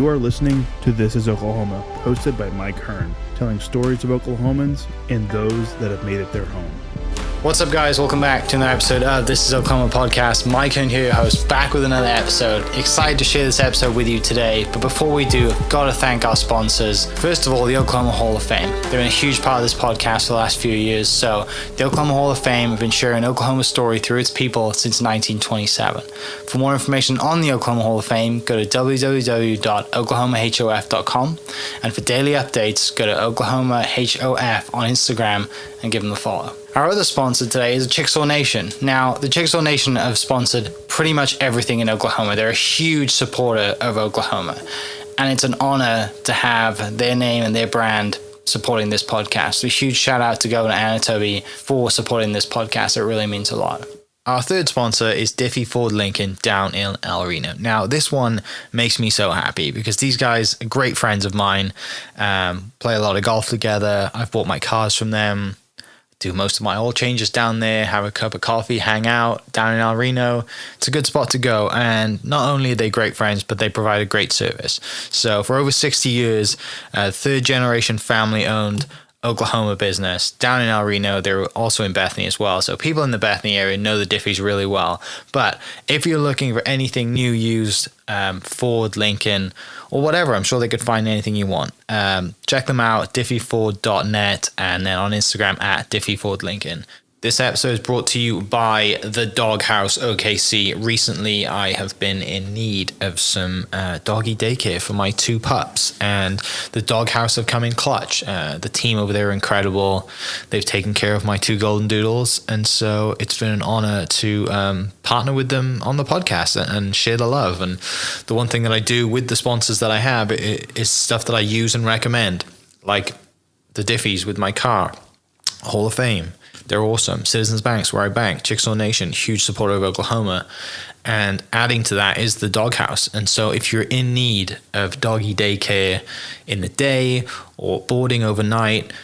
You are listening to This is Oklahoma, hosted by Mike Hearn, telling stories of Oklahomans and those that have made it their home. What's up, guys? Welcome back to another episode of This is Oklahoma podcast. Mike Hearn here, your host, back with another episode. Excited to share this episode with you today. But before we do, I've got to thank our sponsors. First of all, the Oklahoma Hall of Fame. They've been a huge part of this podcast for the last few years. So the Oklahoma Hall of Fame have been sharing Oklahoma's story through its people since 1927. For more information on the Oklahoma Hall of Fame, go to www.oklahomahof.com. And for daily updates, go to oklahomahof on Instagram and give them a follow. Our other sponsor today is Chickasaw Nation. Now, the Chickasaw Nation have sponsored pretty much everything in Oklahoma. They're a huge supporter of Oklahoma. And it's an honor to have their name and their brand supporting this podcast. So a huge shout out to Governor Anatoby for supporting this podcast. It really means a lot. Our third sponsor is Diffie Ford Lincoln down in El Reno. Now, this one makes me so happy because these guys are great friends of mine, play a lot of golf together. I've bought my cars from them, do most of my oil changes down there, have a cup of coffee, hang out down in El Reno. It's a good spot to go. And not only are they great friends, but they provide a great service. So for over 60 years, third generation family owned Oklahoma business down in El Reno. They're also in Bethany as well. So people in the Bethany area know the Diffies really well. But if you're looking for anything new, used, Ford, Lincoln, or whatever, I'm sure they could find anything you want. Check them out, diffieford.net, and then on Instagram at diffiefordlincoln. This episode is brought to you by the Doghouse OKC. Recently, I have been in need of some doggy daycare for my two pups, and the Doghouse have come in clutch. The team over there are incredible. They've taken care of my two golden doodles, and so it's been an honor to partner with them on the podcast and share the love. And the one thing that I do with the sponsors that I have is stuff that I use and recommend, like the Diffies with my car, Hall of Fame. They're awesome. Citizens Banks, where I bank. Chickasaw Nation, huge supporter of Oklahoma. And adding to that is the Doghouse. And so if you're in need of doggy daycare in the day or boarding overnight,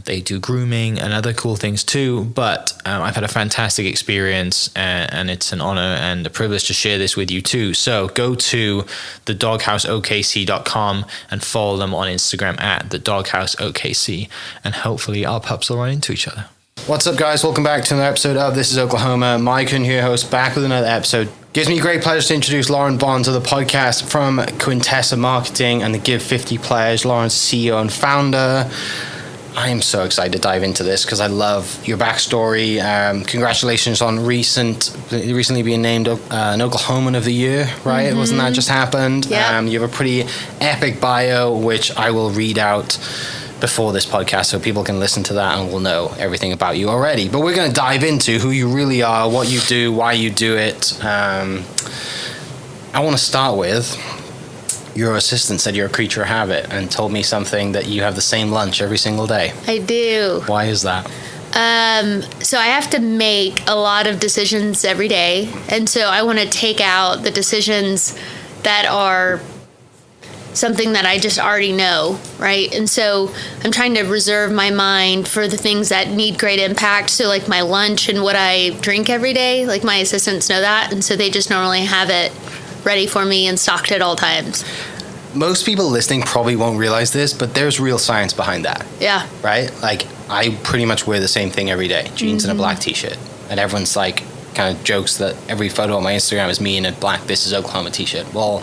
they do grooming and other cool things too. But I've had a fantastic experience, and it's an honor and a privilege to share this with you too. So go to thedogHouseOKC.com and follow them on Instagram at thedogHouseOKC. And hopefully our pups will run into each other. What's up, guys? Welcome back to another episode of This is Oklahoma. Mike Hearn here, host, back with another episode. Gives me great pleasure to introduce Lauren Bond to the podcast from Quintessa Marketing and the Give 50 Pledge. Lauren's CEO and founder. I am so excited to dive into this because I love your backstory. Congratulations on recently being named an Oklahoman of the Year, right? Mm-hmm. Wasn't that just happened? Yep. You have a pretty epic bio, which I will read out before this podcast so people can listen to that and will know everything about you already. But we're going to dive into who you really are, what you do, why you do it. I want to start with, your assistant said you're a creature of habit and told me something that you have the same lunch every single day. I do. Why is that? So I have to make a lot of decisions every day. And so I want to take out the decisions that are something that I just already know, right? And so I'm trying to reserve my mind for the things that need great impact. So like my lunch and what I drink every day, like my assistants know that. And so they just normally have it ready for me and stocked at all times. Most people listening probably won't realize this, but there's real science behind that. Yeah. Right? Like I pretty much wear the same thing every day, jeans and a black t-shirt. And everyone's like kind of jokes that every photo on my Instagram is me in a black This is Oklahoma t-shirt. Well,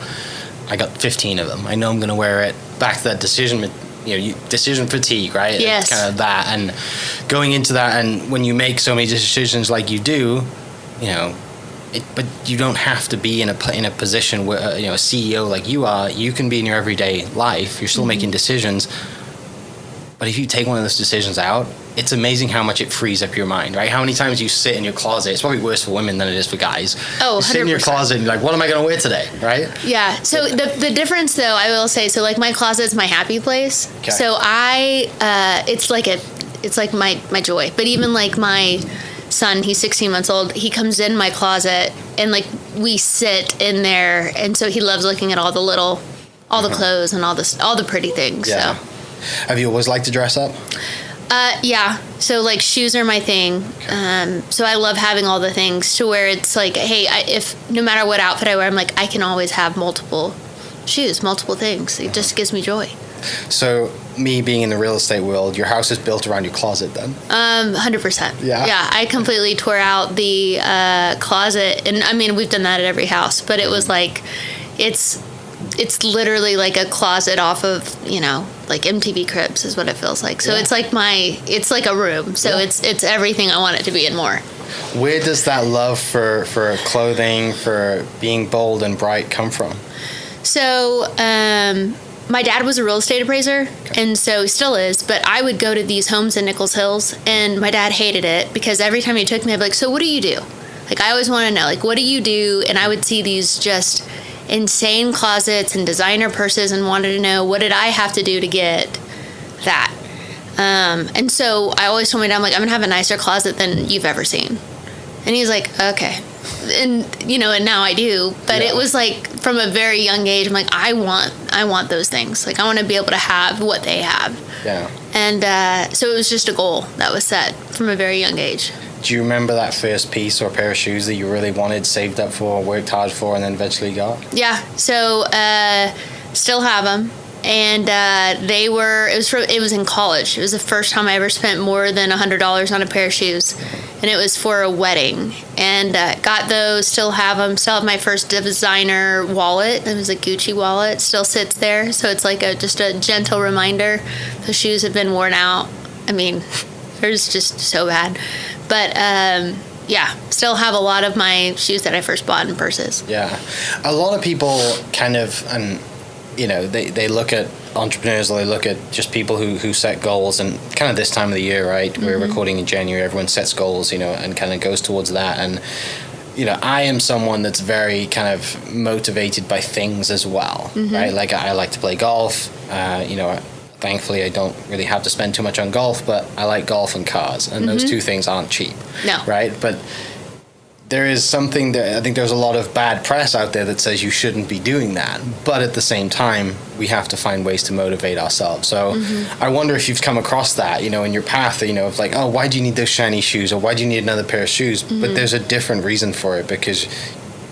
I got 15 of them. I know I'm going to wear it. Back to that decision fatigue, right? Yes. It's kind of that. And going into that, and when you make so many decisions like you do, but you don't have to be in a position where, a CEO like you are. You can be in your everyday life. You're still making decisions. But if you take one of those decisions out, it's amazing how much it frees up your mind, right? How many times you sit in your closet, it's probably worse for women than it is for guys. Oh, 100%. You sit in your closet and you're like, what am I going to wear today, right? Yeah, so the difference though, I will say, so like my closet's my happy place. Okay. So it's like my joy. But even like my son, he's 16 months old, he comes in my closet and like we sit in there, and so he loves looking at all the clothes and all the pretty things. Yeah. So. Have you always liked to dress up? Yeah. So like shoes are my thing. Okay. So I love having all the things to where it's like, hey, if no matter what outfit I wear, I'm like, I can always have multiple shoes, multiple things. It just gives me joy. So, me being in the real estate world, your house is built around your closet then? 100%. Yeah. Yeah, I completely tore out the closet. And I mean, we've done that at every house, but it was like, it's literally like a closet off of, like MTV Cribs is what it feels like. So it's like it's like a room. So it's everything I want it to be and more. Where does that love for clothing, for being bold and bright come from? So, my dad was a real estate appraiser, and so he still is, but I would go to these homes in Nichols Hills, and my dad hated it because every time he took me, I'd be like, so what do you do? Like, I always want to know, like, what do you do? And I would see these just insane closets and designer purses and wanted to know, what did I have to do to get that? And so I always told my dad, I'm like, I'm going to have a nicer closet than you've ever seen. And he's like, okay. And, and now I do. But it was like from a very young age, I'm like, I want those things. Like, I want to be able to have what they have. Yeah. And so it was just a goal that was set from a very young age. Do you remember that first piece or pair of shoes that you really wanted, saved up for, worked hard for, and then eventually got? Yeah. So still have them. And it was in college. It was the first time I ever spent more than $100 on a pair of shoes. And it was for a wedding. And got those, still have them. Still have my first designer wallet. It was a Gucci wallet. Still sits there. So it's like just a gentle reminder. The shoes have been worn out. I mean, they're just so bad. But still have a lot of my shoes that I first bought in purses. Yeah. A lot of people kind of, they look at entrepreneurs, or they look at just people who set goals, and kind of this time of the year, right? Mm-hmm. We're recording in January, everyone sets goals, and kind of goes towards that. And, I am someone that's very kind of motivated by things as well, right? Like, I like to play golf, thankfully I don't really have to spend too much on golf, but I like golf and cars, and those two things aren't cheap. No. Right? But there is something that I think there's a lot of bad press out there that says you shouldn't be doing that. But at the same time, we have to find ways to motivate ourselves. So I wonder if you've come across that, in your path, of like, oh, why do you need those shiny shoes? Or why do you need another pair of shoes? But there's a different reason for it, because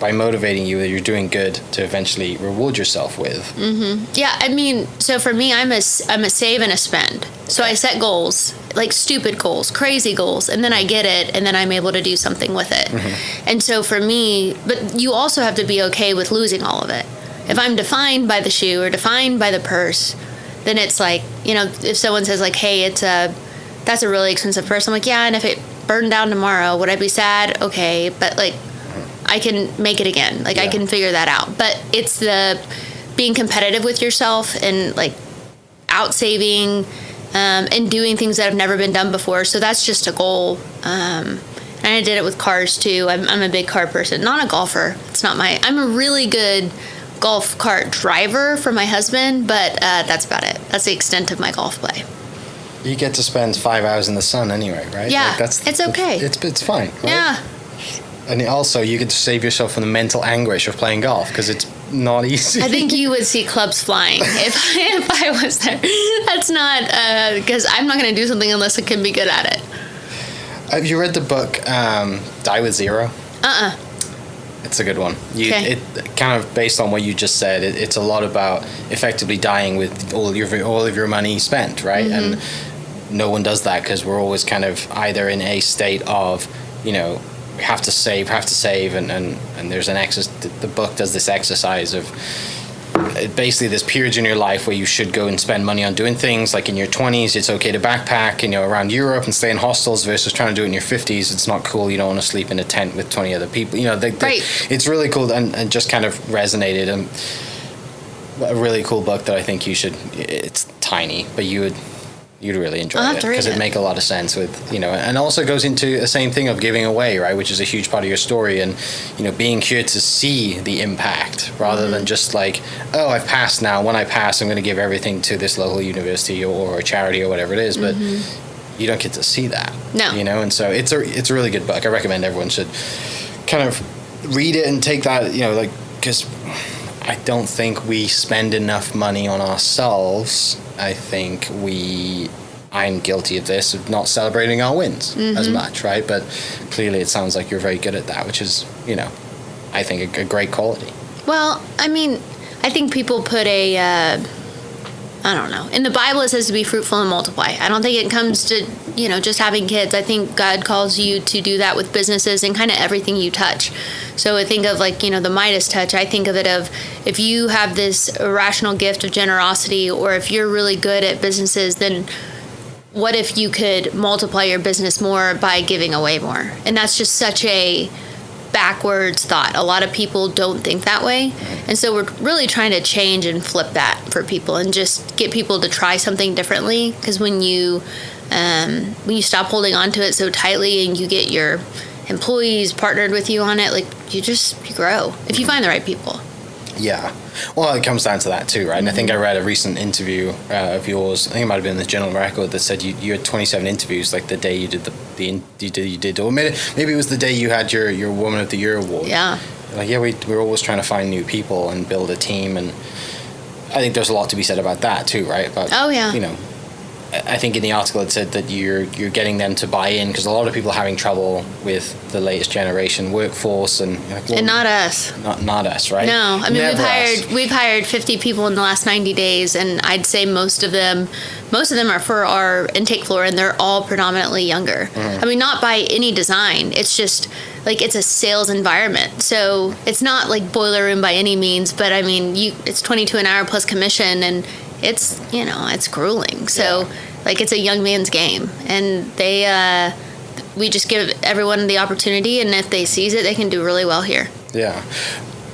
by motivating you, you're doing good to eventually reward yourself with. Yeah, I mean, so for me, I'm a save and a spend. So I set goals, like stupid goals, crazy goals, and then I get it, and then I'm able to do something with it. And so for me, but you also have to be okay with losing all of it. If I'm defined by the shoe or defined by the purse, then it's like, if someone says like, hey, that's a really expensive purse, I'm like, yeah, and if it burned down tomorrow, would I be sad? Okay, but like, I can make it again. Like, I can figure that out. But it's the being competitive with yourself and like out saving and doing things that have never been done before. So that's just a goal. And I did it with cars too. I'm a big car person, not a golfer. I'm a really good golf cart driver for my husband, but that's about it. That's the extent of my golf play. You get to spend 5 hours in the sun anyway, right? Yeah, like it's okay. It's fine, right? Yeah. And also, you get to save yourself from the mental anguish of playing golf, because it's not easy. I think you would see clubs flying if I was there. That's not, because I'm not going to do something unless I can be good at it. Have you read the book Die With Zero? It's a good one. It kind of, based on what you just said, it's a lot about effectively dying with all of your money spent, right? And no one does that, because we're always kind of either in a state of, we have to save, and there's an exercise. The book does this exercise of basically there's periods in your life where you should go and spend money on doing things. Like in your 20s, it's okay to backpack, around Europe and stay in hostels, versus trying to do it in your 50s. It's not cool. You don't want to sleep in a tent with 20 other people. Right. It's really cool and just kind of resonated. And a really cool book that I think you should. It's tiny, but you'd really enjoy it, because it make a lot of sense with, and also goes into the same thing of giving away, right, which is a huge part of your story, and, being here to see the impact rather than just like, oh, I've passed now. When I pass, I'm going to give everything to this local university or a charity or whatever it is, but you don't get to see that. No. And so it's a really good book. I recommend everyone should kind of read it and take that, because I don't think we spend enough money on ourselves. I think I'm guilty of this, of not celebrating our wins as much, right? But clearly it sounds like you're very good at that, which is, I think a great quality. Well, I mean, I think people put I don't know. In the Bible, it says to be fruitful and multiply. I don't think it comes to, just having kids. I think God calls you to do that with businesses and kind of everything you touch. So I think of the Midas touch. I think of it of if you have this irrational gift of generosity, or if you're really good at businesses, then what if you could multiply your business more by giving away more? And that's just such a backwards thought. A lot of people don't think that way, and so we're really trying to change and flip that for people and just get people to try something differently. Because when you stop holding on to it so tightly and you get your employees partnered with you on it, like you grow if you find the right people. Yeah. Well, it comes down to that too, right? And I think I read a recent interview of yours. I think it might have been in the Journal Record that said you had 27 interviews, like the day you did or maybe it was the day you had your Woman of the Year award. Yeah. Like, we're always trying to find new people and build a team, and I think there's a lot to be said about that too, right? But oh yeah. I think in the article it said that you're getting them to buy in, because a lot of people are having trouble with the latest generation workforce, and not us. Not us, right? No, I mean we've hired 50 people in the last 90 days, and I'd say most of them are for our intake floor, and they're all predominantly younger. Mm-hmm. I mean, not by any design. It's just like it's a sales environment, so it's not like boiler room by any means. But I mean, it's $22 an hour plus commission, and it's it's grueling. So like it's a young man's game, and we just give everyone the opportunity, and if they seize it, they can do really well here. Yeah.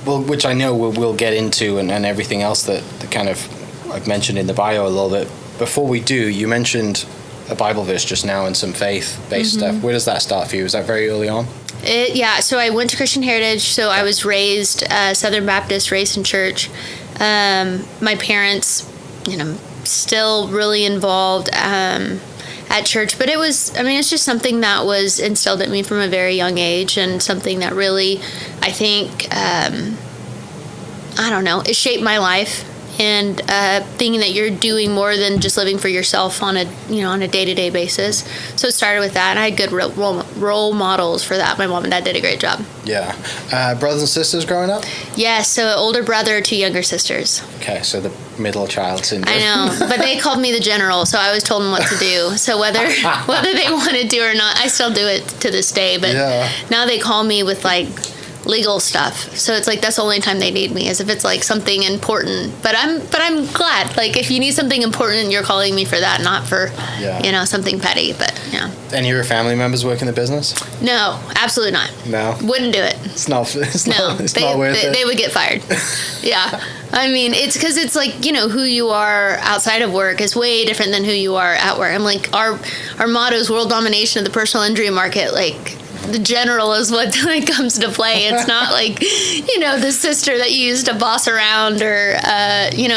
Well, which I know we'll get into, and everything else that kind of I've mentioned in the bio a little bit. Before we do, you mentioned a Bible verse just now and some faith-based stuff. Where does that start for you? Was that very early on? So I went to Christian Heritage. So I was raised Southern Baptist, raised in church. My parents, still really involved at church, but it's just something that was instilled in me from a very young age, and something that really, I think, it shaped my life. And thinking that you're doing more than just living for yourself on a day-to-day basis. So it started with that, and I had good role models for that. My mom and dad did a great job. Yeah. Brothers and sisters growing up? Yes, so an older brother, 2 younger sisters. Okay, so the middle child syndrome. I know, but they called me the general, so I always told them what to do. So whether they wanted to or not, I still do it to this day. But now they call me with legal stuff, so it's like that's the only time they need me, is if it's like something important. But I'm glad, like, if you need something important, you're calling me for that, not for something petty. But Any of your family members work in the business? No, absolutely not. No, wouldn't do it. It's not worth it. They would get fired. Yeah. I mean, it's because it's like, who you are outside of work is way different than who you are at work. I'm like, our motto is world domination of the personal injury market. Like, the general is what comes to play. It's not like, the sister that you used to boss around or,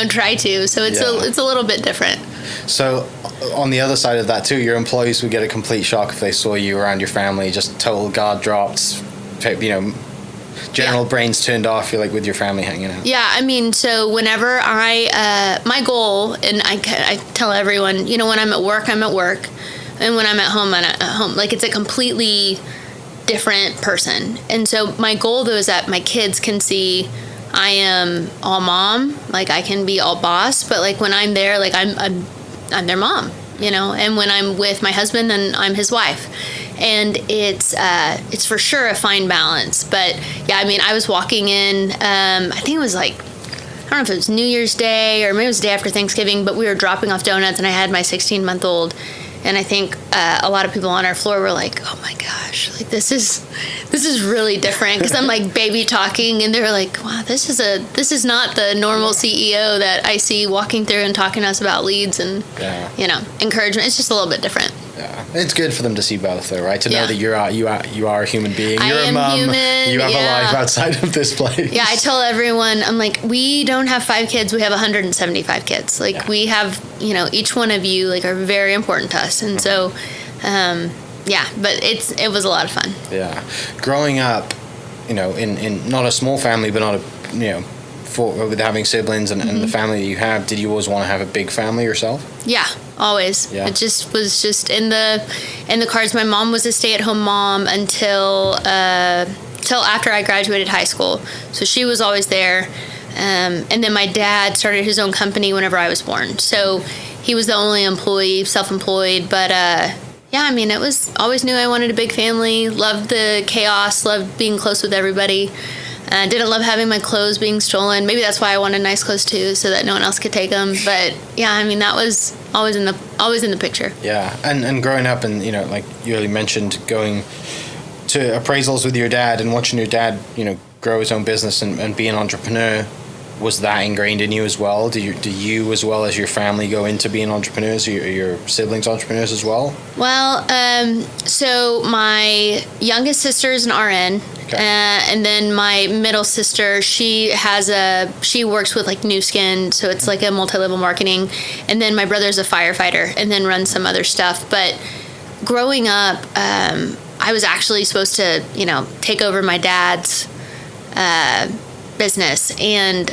try to. So it's a little bit different. So on the other side of that too, your employees would get a complete shock if they saw you around your family, just total guard dropped, general brains turned off, you're like with your family hanging out. Yeah, I mean, so whenever my goal, and I tell everyone, when I'm at work, I'm at work. And when I'm at home, I'm at home. Like, it's a completely different person. And so my goal, though, is that my kids can see I am all mom, like I can be all boss, but like when I'm there, like I'm their mom, and when I'm with my husband, then I'm his wife. And it's for sure a fine balance. But yeah, I mean, I was walking in, I think it was like, I don't know if it was New Year's Day or maybe it was the day after Thanksgiving, but we were dropping off donuts, and I had my 16-month-old. And I think a lot of people on our floor were like, "Oh my gosh, like this is really different." Because I'm like baby talking, and they're like, "Wow, this is not the normal CEO that I see walking through and talking to us about leads and encouragement." It's just a little bit different. Yeah, it's good for them to see both, though, right? To know that you are a human being. You're a mom. Human, you have a life outside of this place. Yeah, I tell everyone, I'm like, we don't have 5 kids. We have 175 kids. Like we have, each one of you like are very important to us, and so, but it was a lot of fun. Yeah, growing up, in not a small family, but not with having siblings and the family that you have, did you always want to have a big family yourself? Yeah, always. Yeah. It just was in the cards. My mom was a stay-at-home mom until after I graduated high school, so she was always there. And then my dad started his own company whenever I was born. So he was the only employee, self-employed. But yeah, I mean, always knew I wanted a big family, loved the chaos, loved being close with everybody. Didn't love having my clothes being stolen. Maybe that's why I wanted nice clothes too, so that no one else could take them. But yeah, I mean, that was always in the picture. Yeah, and growing up, and like you already mentioned, going to appraisals with your dad and watching your dad, grow his own business and be an entrepreneur. Was that ingrained in you as well? Do you as well as your family go into being entrepreneurs? Are your siblings entrepreneurs as well? Well, so my youngest sister is an RN. Okay. And then my middle sister, she works with like New Skin, so it's like a multi-level marketing. And then my brother's a firefighter and then runs some other stuff. But growing up, I was actually supposed to, take over my dad's business, and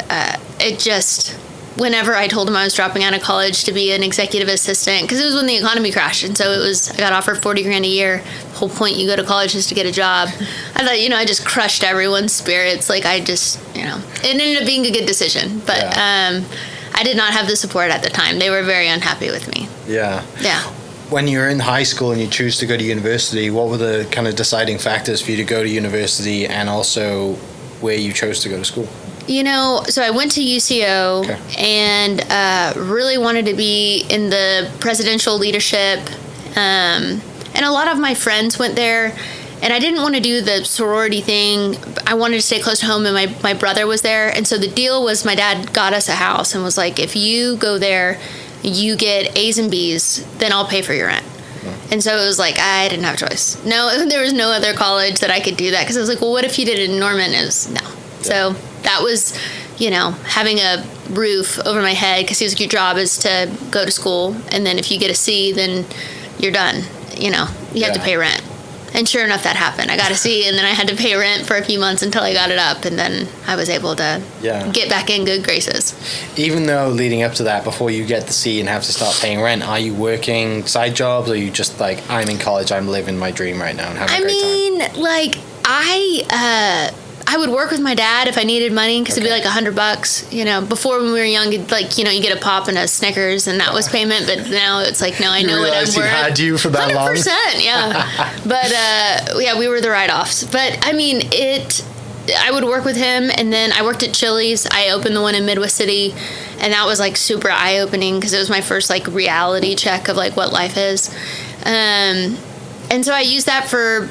it just, whenever I told him I was dropping out of college to be an executive assistant, because it was when the economy crashed, and so I got offered $40,000 a year. The whole point you go to college is to get a job. I thought, I just crushed everyone's spirits. Like I just, it ended up being a good decision, but I did not have the support at the time. They were very unhappy with me. Yeah. Yeah. When you were in high school and you choose to go to university, what were the kind of deciding factors for you to go to university, and also where you chose to go to school? So I went to UCO. Okay. And really wanted to be in the presidential leadership. And a lot of my friends went there, and I didn't want to do the sorority thing. I wanted to stay close to home, and my brother was there. And so the deal was, my dad got us a house and was like, if you go there, you get A's and B's, then I'll pay for your rent. And so it was like, I didn't have a choice. No, there was no other college that I could do that, because I was like, well, what if you did it in Norman? It was no. Yeah. So that was, having a roof over my head, because he was like, your job is to go to school, and then if you get a C, then you're done. You have to pay rent. And sure enough, that happened. I got a C, and then I had to pay rent for a few months until I got it up, and then I was able to get back in good graces. Even though leading up to that, before you get the C and have to start paying rent, are you working side jobs, or are you just like, I'm in college, I'm living my dream right now and having a great time? Like, I would work with my dad if I needed money, because it'd be like $100. Before, when we were young, you get a pop and a Snickers, and that was payment. But now it's like, no, I know what I'm worth. You had you for that 100%, long. 100%, yeah. But we were the write-offs. But I mean, I would work with him, and then I worked at Chili's. I opened the one in Midwest City, and that was like super eye-opening, because it was my first like reality check of like what life is. And so I used that for,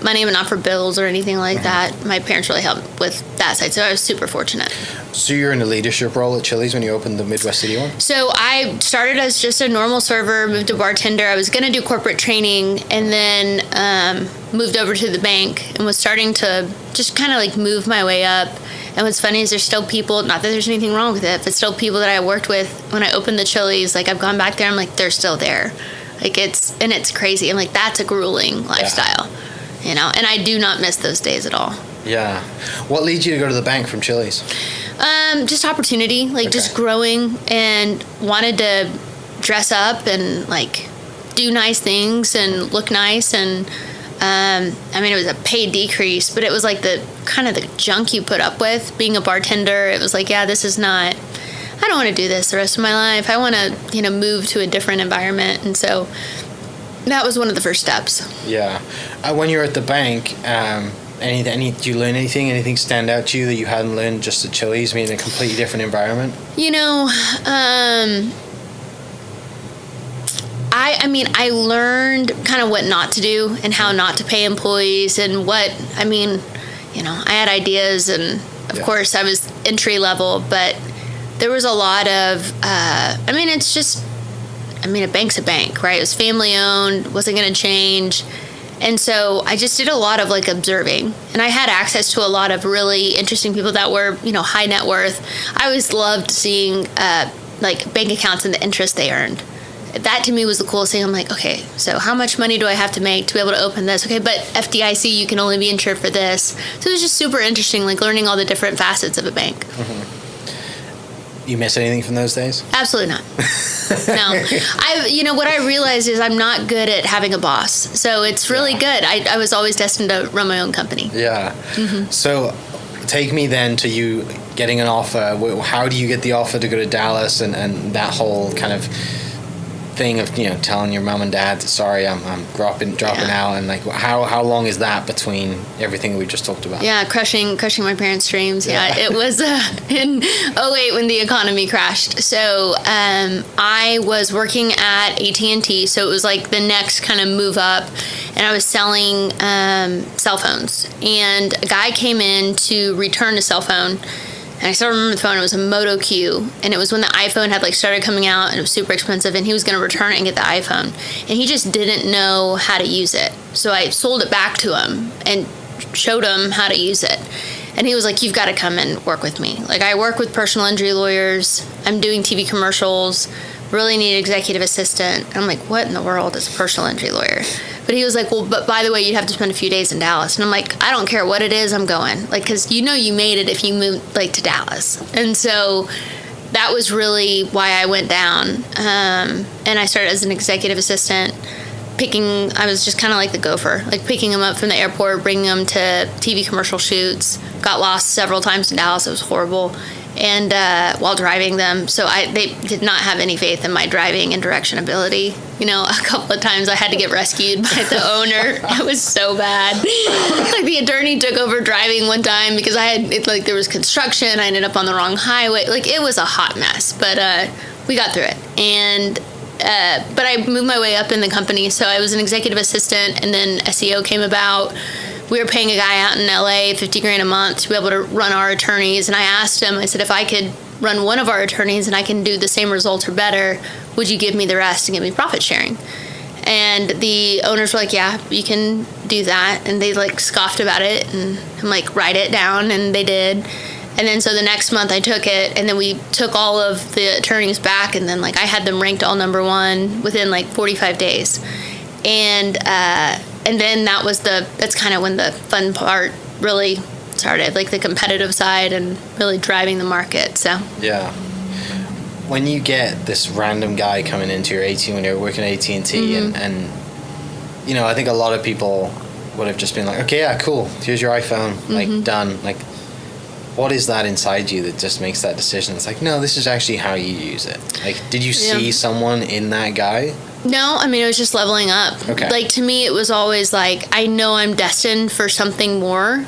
money, but not for bills or anything like that. My parents really helped with that side, so I was super fortunate. So you're in a leadership role at Chili's when you opened the Midwest City one? So I started as just a normal server, moved to bartender. I was going to do corporate training, and then moved over to the bank and was starting to just kind of like move my way up. And what's funny is there's still people, not that there's anything wrong with it, but still people that I worked with when I opened the Chili's, like I've gone back there, I'm like, they're still there. Like it's crazy. I'm like, that's a grueling lifestyle, and I do not miss those days at all. Yeah. What leads you to go to the bank from Chili's? Just opportunity, just growing, and wanted to dress up and like do nice things and look nice. And it was a pay decrease, but it was like the kind of the junk you put up with being a bartender. It was like, this is not, I don't want to do this the rest of my life. I want to, move to a different environment. And so that was one of the first steps. Yeah. When you were at the bank, did you learn anything? Anything stand out to you that you hadn't learned just at Chili's, in a completely different environment? I learned kind of what not to do and how not to pay employees, and what, I had ideas, and of course I was entry level, but there was a lot of, it's just, a bank's a bank, right? It was family owned, wasn't going to change. And so I just did a lot of like observing, and I had access to a lot of really interesting people that were, high net worth. I always loved seeing like bank accounts and the interest they earned. That to me was the coolest thing. I'm like, okay, so how much money do I have to make to be able to open this? Okay, but FDIC, you can only be insured for this. So it was just super interesting, like learning all the different facets of a bank. Mm-hmm. You miss anything from those days? Absolutely not. No. What I realized is I'm not good at having a boss. So it's really good. I was always destined to run my own company. Yeah. Mm-hmm. So take me then to you getting an offer. How do you get the offer to go to Dallas, and that whole kind of thing of, you know, telling your mom and dad, sorry, I'm dropping out, and like how long is that between everything we just talked about? Yeah, crushing my parents' dreams. Yeah, it was in '08 when the economy crashed. So I was working at AT&T, so it was like the next kind of move up, and I was selling cell phones, and a guy came in to return a cell phone. And I still remember the phone. It was a Moto Q, and it was when the iPhone had like started coming out, and it was super expensive. And he was going to return it and get the iPhone, and he just didn't know how to use it. So I sold it back to him and showed him how to use it. And he was like, "You've got to come and work with me. Like, I work with personal injury lawyers. I'm doing TV commercials. Really need an executive assistant." And I'm like, "What in the world is a personal injury lawyer?" But he was like, "Well, but by the way, you'd have to spend a few days in Dallas." And I'm like, "I don't care what it is, I'm going." Like, because you made it if you moved like to Dallas. And so that was really why I went down. And I started as an executive assistant, I was just kind of like the gopher, like picking them up from the airport, bringing them to TV commercial shoots. Got lost several times in Dallas. It was horrible. And while driving them, so they did not have any faith in my driving and direction ability. You know, a couple of times I had to get rescued by the owner. It was so bad. Like, the attorney took over driving one time because there was construction. I ended up on the wrong highway. Like, it was a hot mess, but we got through it. And but I moved my way up in the company. So I was an executive assistant, and then SEO came about. We were paying a guy out in LA $50,000 a month to be able to run our attorneys. And I asked him, I said, if I could run one of our attorneys and I can do the same results or better, would you give me the rest and give me profit sharing? And the owners were like, yeah, you can do that. And they like scoffed about it, and I'm like, write it down. And they did. And then so the next month I took it, and then we took all of the attorneys back, and then like I had them ranked all #1 within like 45 days. And then that's kind of when the fun part really started, like the competitive side and really driving the market. So yeah, when you get this random guy coming into your when you're working at AT&T, mm-hmm. and you know, I think a lot of people would have just been like, okay, yeah, cool, here's your iPhone, like mm-hmm. done. Like, what is that inside you that just makes that decision? It's like, no, this is actually how you use it. Like, did you see someone in that guy? No, I mean, it was just leveling up. Okay. Like, to me, it was always like, I know I'm destined for something more.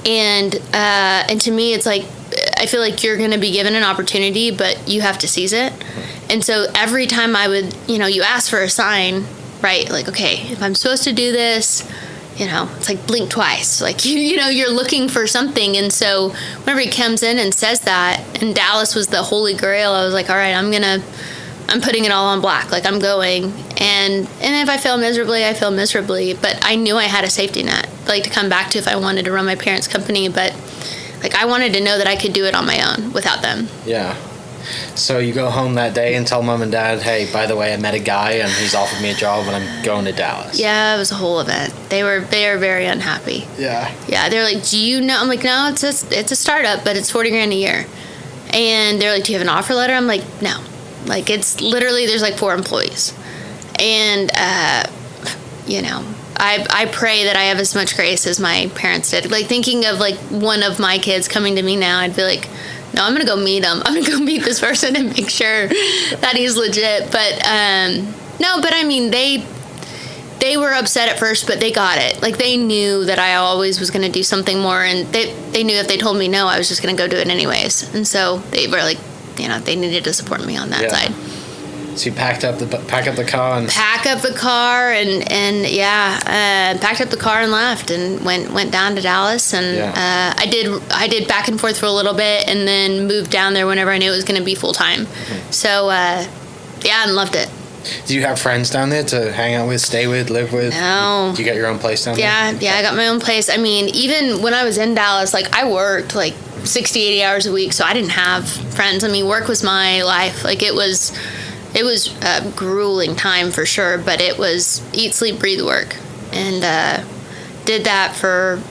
And to me, it's like, I feel like you're going to be given an opportunity, but you have to seize it. And so every time I would, you ask for a sign, right? Like, okay, if I'm supposed to do this, it's like blink twice. Like, you're looking for something. And so whenever he comes in and says that, and Dallas was the holy grail, I was like, all right, I'm putting it all on black. Like, I'm going. And if I fail miserably, I fail miserably. But I knew I had a safety net, like, to come back to if I wanted to run my parents' company. But, like, I wanted to know that I could do it on my own without them. Yeah. So you go home that day and tell mom and dad, hey, by the way, I met a guy and he's offered me a job and I'm going to Dallas. Yeah, it was a whole event. They were very unhappy. Yeah. Yeah, they're like, do you know? I'm like, no, it's a startup, but it's $40,000 a year. And they're like, do you have an offer letter? I'm like, no. Like, it's literally, there's like 4 employees. And, I pray that I have as much grace as my parents did. Like, thinking of like one of my kids coming to me now, I'd be like, no, I'm going to go meet him. I'm going to go meet this person and make sure that he's legit. But, no, but I mean, they were upset at first, but they got it. Like, they knew that I always was going to do something more. And they knew if they told me no, I was just going to go do it anyways. And so they were like, they needed to support me on that side. So you pack up the car and packed up the car and left and went down to Dallas, and I did back and forth for a little bit and then moved down there whenever I knew it was going to be full time. Mm-hmm. So and loved it. Do you have friends down there to hang out with, stay with, live with? No. Do you got your own place down there? Yeah, I got my own place. I mean, even when I was in Dallas, like, I worked like 60, 80 hours a week, so I didn't have friends. I mean, work was my life. Like, it was a grueling time for sure, but it was eat, sleep, breathe, work. And did that for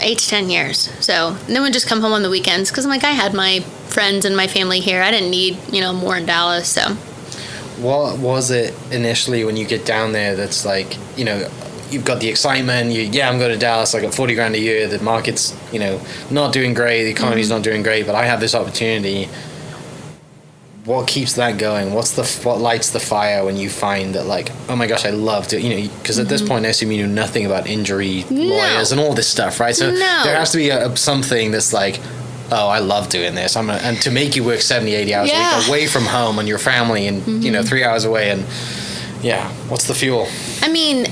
8 to 10 years. So then we'd just come home on the weekends because I'm like, I had my friends and my family here. I didn't need, more in Dallas. So what was it initially when you get down there that's like, you've got the excitement. I'm going to Dallas. I got 40 grand a year. The market's, not doing great. The economy's not doing great, but I have this opportunity. What keeps that going? What lights the fire when you find that, like, oh my gosh, I loved it, because at this point I assume you knew nothing about injury lawyers and all this stuff, right? So there has to be something that's like, oh, I love doing this. And to make you work 70, 80 hours a week away from home and your family and 3 hours away, and what's the fuel? I mean,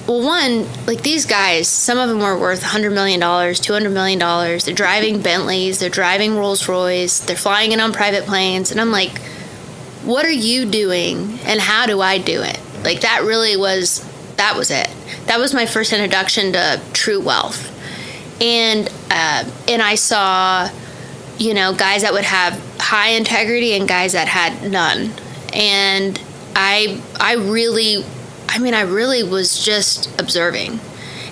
well, one, like, these guys, some of them were worth $100 million, $200 million. They're driving Bentleys. They're driving Rolls Royce. They're flying in on private planes. And I'm like, what are you doing and how do I do it? Like, that was it. That was my first introduction to true wealth. And I saw, guys that would have high integrity and guys that had none. And I really was just observing.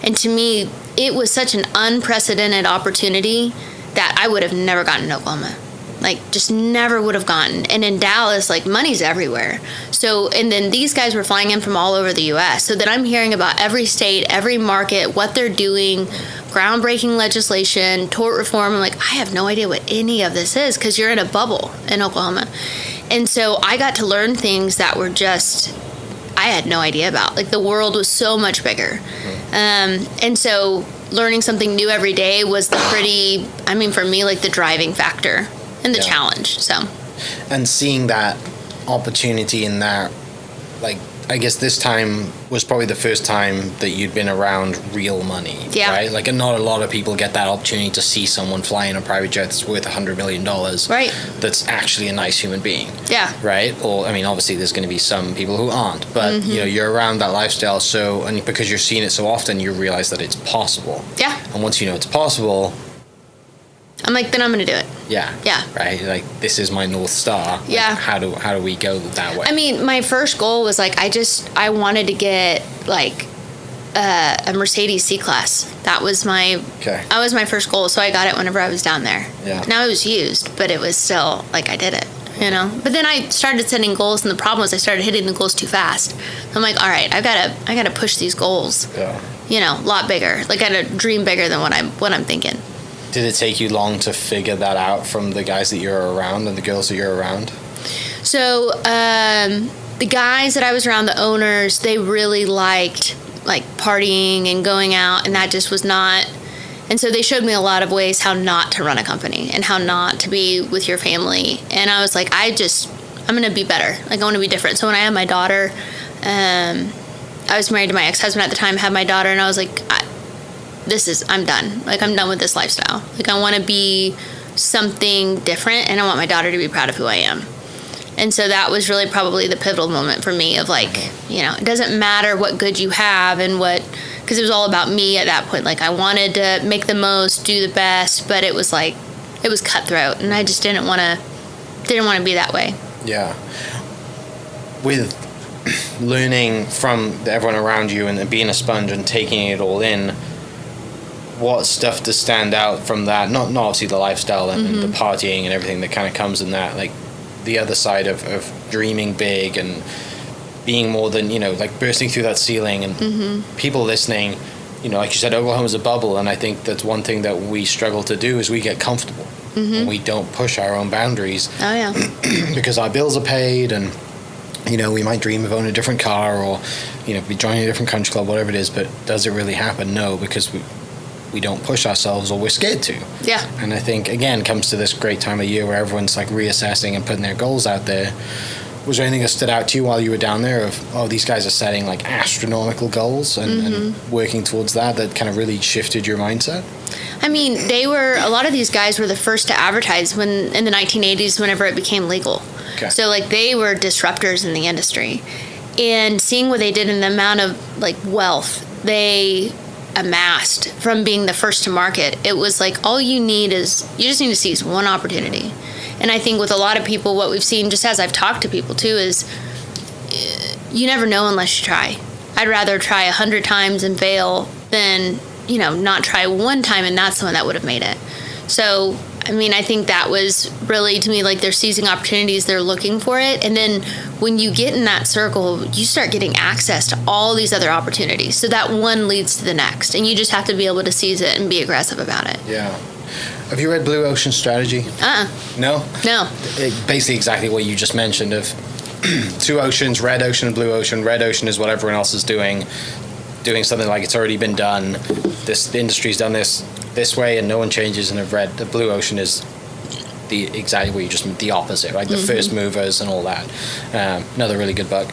And to me, it was such an unprecedented opportunity that I would have never gotten in Oklahoma. Like, just never would have gotten. And in Dallas, like, money's everywhere. So, and then these guys were flying in from all over the U.S. So then I'm hearing about every state, every market, what they're doing, groundbreaking legislation, tort reform. I'm like, I have no idea what any of this is because you're in a bubble in Oklahoma. And so I got to learn things that were just, I had no idea about. Like, the world was so much bigger. And so learning something new every day was for me, like, the driving factor and the challenge. So, and seeing that opportunity in that, like, I guess this time was probably the first time that you'd been around real money, right? Like, not a lot of people get that opportunity to see someone fly in a private jet that's worth $100 million, right? That's actually a nice human being, right? Or, I mean, obviously there's going to be some people who aren't, but you're around that lifestyle, so, and because you're seeing it so often, you realize that it's possible. Yeah. And once you know it's possible, I'm like, then I'm going to do it. Yeah. Right? Like, this is my North Star. Like, how do we go that way? I mean, my first goal was, like, I wanted to get, like, a Mercedes C-Class. That was my first goal. So I got it whenever I was down there. Yeah. Now it was used, but it was still, like, I did it, But then I started setting goals, and the problem was I started hitting the goals too fast. I'm like, all right, I gotta push these goals. Yeah. A lot bigger. Like, I gotta dream bigger than what I'm thinking. Did it take you long to figure that out from the guys that you're around and the girls that you're around? So the guys that I was around, the owners, they really liked, like, partying and going out, and that just was not. And so they showed me a lot of ways how not to run a company and how not to be with your family. And I was like, I'm going to be better. Like, I want to be different. So when I had my daughter, I was married to my ex-husband at the time, had my daughter, and I was like, I'm done. Like, I'm done with this lifestyle. Like, I want to be something different, and I want my daughter to be proud of who I am. And so that was really probably the pivotal moment for me of, like, it doesn't matter what good you have and because it was all about me at that point. Like, I wanted to make the most, do the best, but it was like, it was cutthroat, and I just didn't want to be that way. Yeah. With learning from everyone around you and being a sponge and taking it all in, what stuff does stand out from that? Not obviously the lifestyle and the partying and everything that kind of comes in that, like, the other side of dreaming big and being more than, like, bursting through that ceiling and people listening, like you said, Oklahoma's a bubble, and I think that's one thing that we struggle to do is we get comfortable. And we don't push our own boundaries. Oh, yeah. Because our bills are paid, and, we might dream of owning a different car or, be joining a different country club, whatever it is, but does it really happen? No, because we don't push ourselves, or we're scared to. Yeah. And I think, again, comes to this great time of year where everyone's, like, reassessing and putting their goals out there. Was there anything that stood out to you while you were down there of, these guys are setting, like, astronomical goals and working towards that kind of really shifted your mindset? I mean, a lot of these guys were the first to advertise in the 1980s, whenever it became legal. Okay. So, like, they were disruptors in the industry. And seeing what they did and the amount of, like, wealth they amassed from being the first to market, it was like, all you just need to seize one opportunity. And I think with a lot of people, what we've seen, just as I've talked to people too, is you never know unless you try. I'd rather try 100 times and fail than, not try one time and that's the one that would have made it. So I mean, I think that was really, to me, like they're seizing opportunities, they're looking for it. And then when you get in that circle, you start getting access to all these other opportunities. So that one leads to the next. And you just have to be able to seize it and be aggressive about it. Yeah. Have you read Blue Ocean Strategy? No? No. Basically exactly what you just mentioned of two oceans, red ocean and blue ocean. Red ocean is what everyone else is doing something like it's already been done. The industry's done this way and no one changes. And the blue ocean is exactly what you just, the opposite, right? The first movers and all that. Another really good book.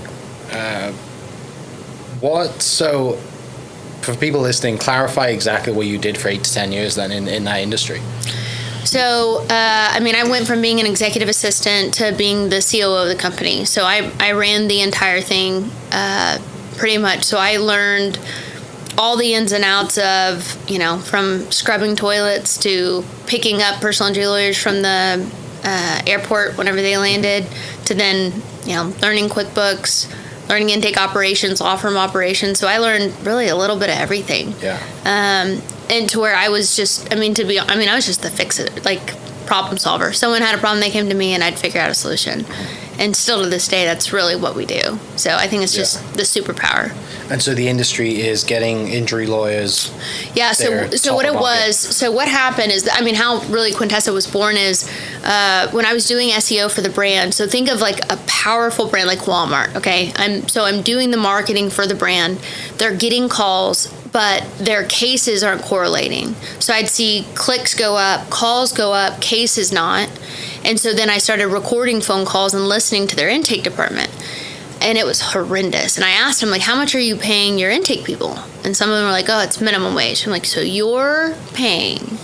So for people listening, clarify exactly what you did for 8 to 10 years then in that industry. So, I mean, I went from being an executive assistant to being the COO of the company. So I ran the entire thing pretty much. So I learned all the ins and outs of, from scrubbing toilets to picking up personal injury lawyers from the airport whenever they landed, to then, learning QuickBooks, learning intake operations, law firm operations. So I learned really a little bit of everything. Yeah. And to where I was just, I was just the fix it, like problem solver. Someone had a problem, they came to me and I'd figure out a solution. And still to this day, that's really what we do. So I think it's just the superpower. And so the industry is getting injury lawyers. Yeah. So what it was, so what happened is, how really Quintessa was born is when I was doing SEO for the brand. So think of like a powerful brand like Walmart. Okay. I'm doing the marketing for the brand. They're getting calls, but their cases aren't correlating. So I'd see clicks go up, calls go up, cases not. And so then I started recording phone calls and listening to their intake department. And it was horrendous. And I asked them, like, how much are you paying your intake people? And some of them were like, oh, it's minimum wage. I'm like, so you're paying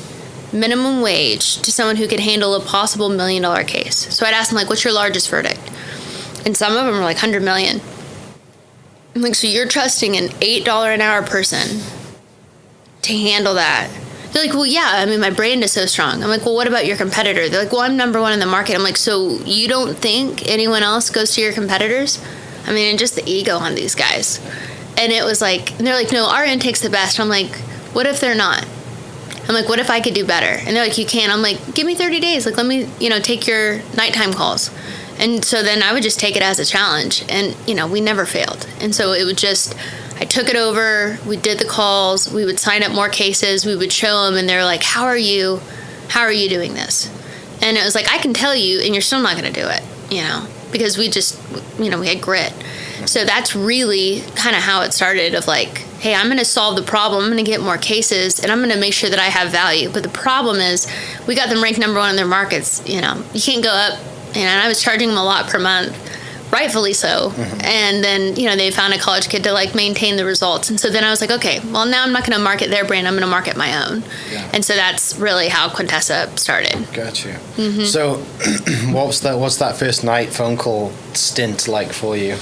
minimum wage to someone who could handle a possible $1 million case. So I'd ask them, like, what's your largest verdict? And some of them were like 100 million. I'm like, so you're trusting an $8 an hour person to handle that? They're like, well, yeah, my brand is so strong. I'm like, well, what about your competitor? They're like, well, I'm number one in the market. I'm like, so you don't think anyone else goes to your competitors? And just the ego on these guys. And it was like, and they're like, no, our intake's the best. I'm like, what if they're not? I'm like, what if I could do better? And they're like, you can. I'm like, give me 30 days. Like, let me, take your nighttime calls. And so then I would just take it as a challenge. And, we never failed. And so it would just, I took it over. We did the calls. We would sign up more cases. We would show them. And they're like, how are you doing this? And it was like, I can tell you, and you're still not going to do it, because we just, we had grit. So that's really kind of how it started of like, hey, I'm going to solve the problem. I'm going to get more cases and I'm going to make sure that I have value. But the problem is we got them ranked number one in their markets. You can't go up. And I was charging them a lot per month, rightfully so. And then, they found a college kid to like maintain the results. And so then I was like, okay, well, now I'm not going to market their brand. I'm going to market my own. Yeah. And so that's really how Quintessa started. Gotcha. So what's that first night phone call stint like for you?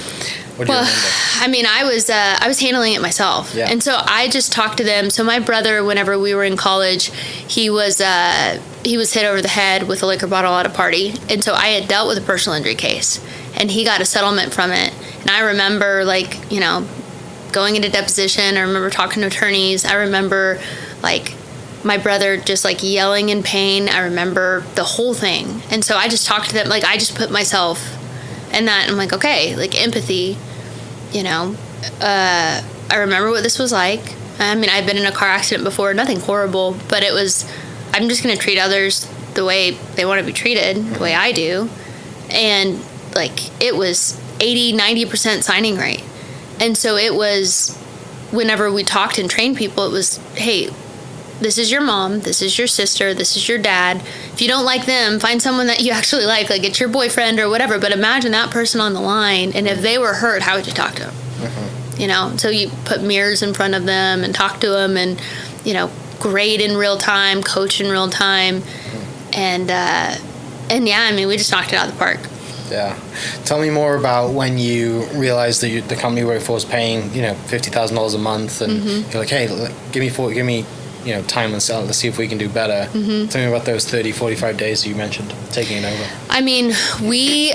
What do you remember? I was handling it myself. Yeah. And so I just talked to them. So my brother, whenever we were in college, he was hit over the head with a liquor bottle at a party. And so I had dealt with a personal injury case and he got a settlement from it. And I remember going into deposition. I remember talking to attorneys. I remember my brother just yelling in pain. I remember the whole thing. And so I just talked to them. I just put myself in that. And I'm like, okay, empathy, I remember what this was like. I've been in a car accident before, nothing horrible, but it was, I'm just going to treat others the way they want to be treated, the way I do. And it was 80-90% signing rate. And so it was, whenever we talked and trained people, it was, hey, this is your mom, this is your sister, this is your dad. If you don't like them, find someone that you actually like it's your boyfriend or whatever. But imagine that person on the line, and if they were hurt, how would you talk to them? So you put mirrors in front of them and talk to them and, grade in real time, coach in real time. And we just knocked it out of the park. Yeah. Tell me more about when you realized that the company you work for was paying, $50,000 a month, and you're like, hey, give me time and sell. Let's see if we can do better. Tell me about those 30, 45 days you mentioned taking it over. We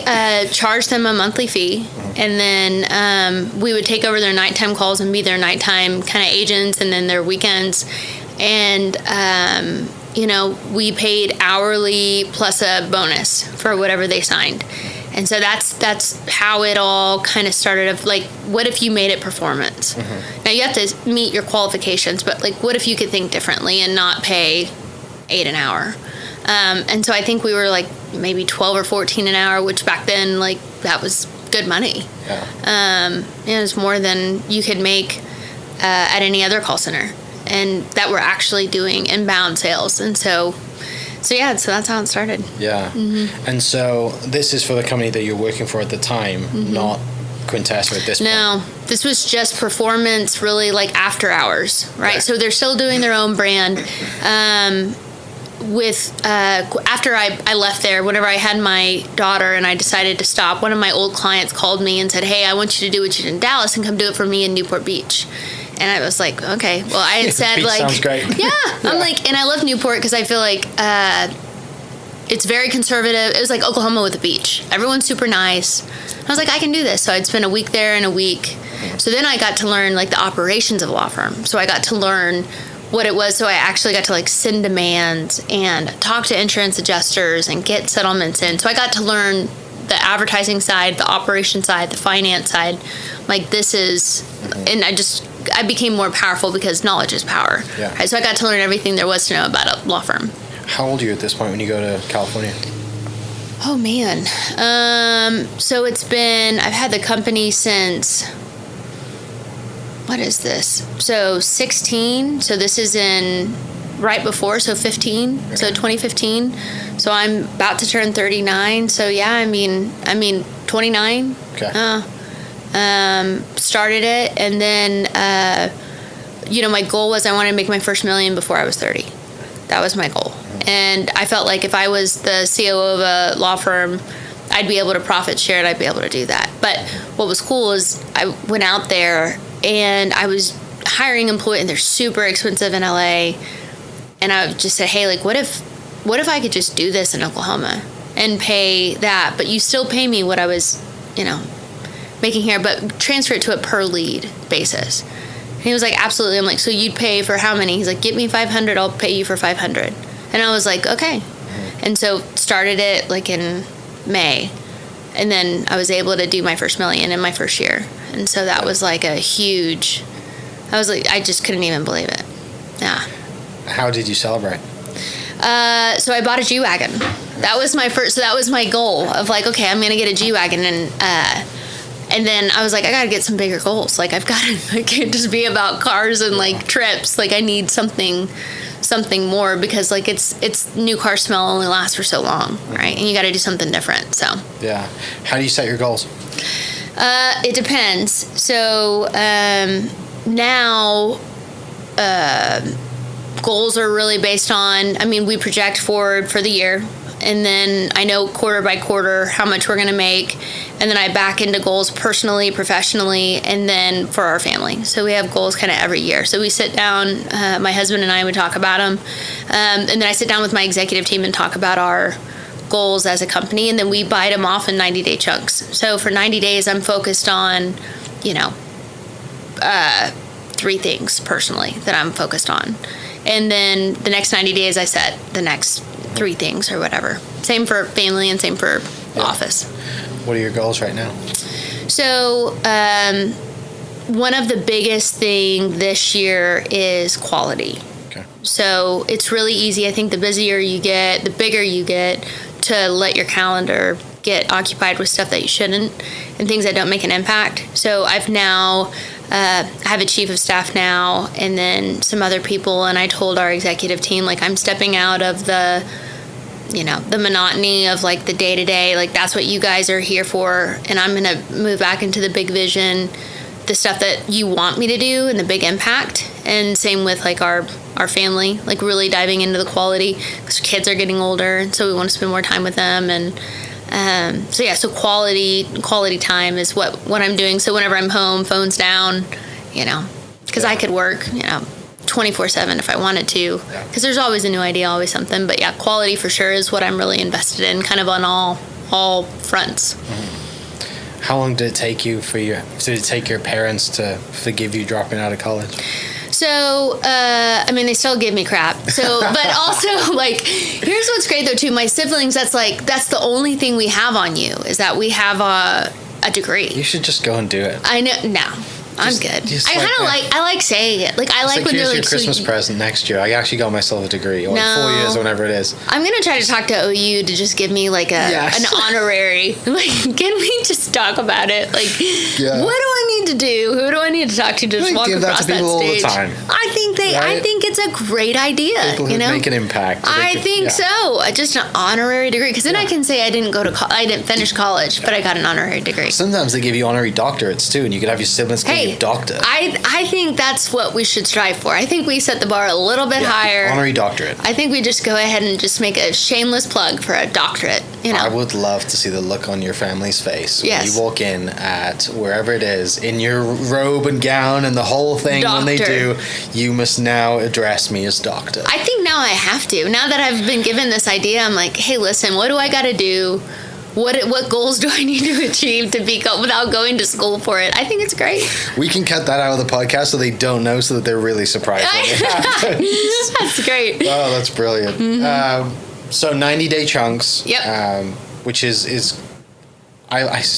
charged them a monthly fee, and then we would take over their nighttime calls and be their nighttime kind of agents, and then their weekends. And we paid hourly plus a bonus for whatever they signed. And so that's how it all kind of started. Of like, what if you made it performance? Now you have to meet your qualifications, but like, what if you could think differently and not pay $8 an hour? And so I think we were like maybe 12 or 14 an hour, which back then, like, that was good money. It was more than you could make at any other call center, and that we're actually doing inbound sales. And so that's how it started. And so this is for the company that you're working for at the time, not Quintessa at this point. No, this was just performance, really, like after hours, right? So they're still doing their own brand. After I left there, whenever I had my daughter and I decided to stop, one of my old clients called me and said, "Hey, I want you to do what you did in Dallas and come do it for me in Newport Beach." And I was like, okay. Well, I had said, like, sounds great. I'm like, and I love Newport because I feel like it's very conservative. It was like Oklahoma with a beach. Everyone's super nice. I was like, I can do this. So I'd spend a week there and a week. So then I got to learn like the operations of a law firm. So I got to learn what it was. So I actually got to like send demands and talk to insurance adjusters and get settlements in. So I got to learn the advertising side, the operation side, the finance side. Like, this is, and I became more powerful because knowledge is power. Right? So I got to learn everything there was to know about a law firm. How old are you at this point when you go to California? Oh, man. So I've had the company since, what is this? So 16. So this is right before, so 15. Okay. So 2015. So I'm about to turn 39. So yeah, I mean 29. Okay. Started it, and then my goal was I wanted to make my first $1 million before I was 30. That was my goal. And I felt like if I was the COO of a law firm, I'd be able to profit share and I'd be able to do that. But what was cool is I went out there and I was hiring employees, and they're super expensive in LA. And I just said, hey, like, what if I could just do this in Oklahoma and pay that, but you still pay me what I was, making here, but transfer it to a per lead basis. And he was like, absolutely. I'm like, so you'd pay for how many? He's like, get me 500, I'll pay you for 500. And I was like, okay. And so started it like in May, and then I was able to do my first $1 million in my first year. And so that was like I just couldn't even believe it. Yeah. How did you celebrate? So I bought a G-Wagon. That was my first, so that was my goal of like, okay, I'm going to get a G-Wagon. And then I was like, I got to get some bigger goals. Like, I can't just be about cars and like trips. Like, I need something more, because like it's new car smell only lasts for so long, right? And you got to do something different. So yeah. How do you set your goals? It depends. So now goals are really based on, we project forward for the year, and then I know quarter by quarter how much we're going to make, and then I back into goals personally, professionally, and then for our family. So we have goals kind of every year. So we sit down, my husband and I would talk about them, and then I sit down with my executive team and talk about our goals as a company, and then we bite them off in 90-day chunks. So for 90 days, I'm focused on, 3 things personally that I'm focused on. And then the next 90 days, I set the next 3 things or whatever. Same for family and same for office. What are your goals right now? So one of the biggest thing this year is quality. Okay. So it's really easy. I think the busier you get, the bigger you get, to let your calendar get occupied with stuff that you shouldn't and things that don't make an impact. So I've now I have a chief of staff now, and then some other people, and I told our executive team, like, I'm stepping out of the monotony of like the day-to-day, like that's what you guys are here for, and I'm going to move back into the big vision, the stuff that you want me to do and the big impact. And same with like our family, like really diving into the quality, because kids are getting older, and so we want to spend more time with them. And so quality time is what I'm doing. So whenever I'm home, phone's down, because I could work 24/7 if I wanted to, because there's always a new idea, always something. But yeah, quality for sure is what I'm really invested in, kind of on all fronts. How long did it take you your parents to forgive you dropping out of college? So, I mean, they still give me crap. So, but also, like, here's what's great though too. My siblings, that's the only thing we have on you is that we have a degree. You should just go and do it. I know. No. I'm good. I kind of I like saying it. Like I like when they're like, here's your Christmas present next year. I actually got myself a degree, or 4 years, or whatever it is. I'm gonna try to talk to OU to just give me like an honorary. Like, can we just talk about it? Like, what do I need to do? Who do I need to talk to just walk across that stage? All the time. I think it's a great idea. People who make an impact. I think so. Just an honorary degree, because then I can say I didn't go to I didn't finish college, but I got an honorary degree. Sometimes they give you honorary doctorates too, and you could have your siblings call you doctor. I think that's what we should strive for. I think we set the bar a little bit higher. Honorary doctorate. I think we just go ahead and just make a shameless plug for a doctorate. You know, I would love to see the look on your family's face when you walk in at wherever it is in your robe and gown and the whole thing. Doctor. When they do, you must now address me as doctor. I think now I have to. Now that I've been given this idea, I'm like, hey, listen, what do I got to do? What goals do I need to achieve to be without going to school for it? I think it's great. We can cut that out of the podcast so they don't know, so that they're really surprised when it happens. That's great. Oh, that's brilliant. Mm-hmm. So 90-day chunks. Yep. Which is it's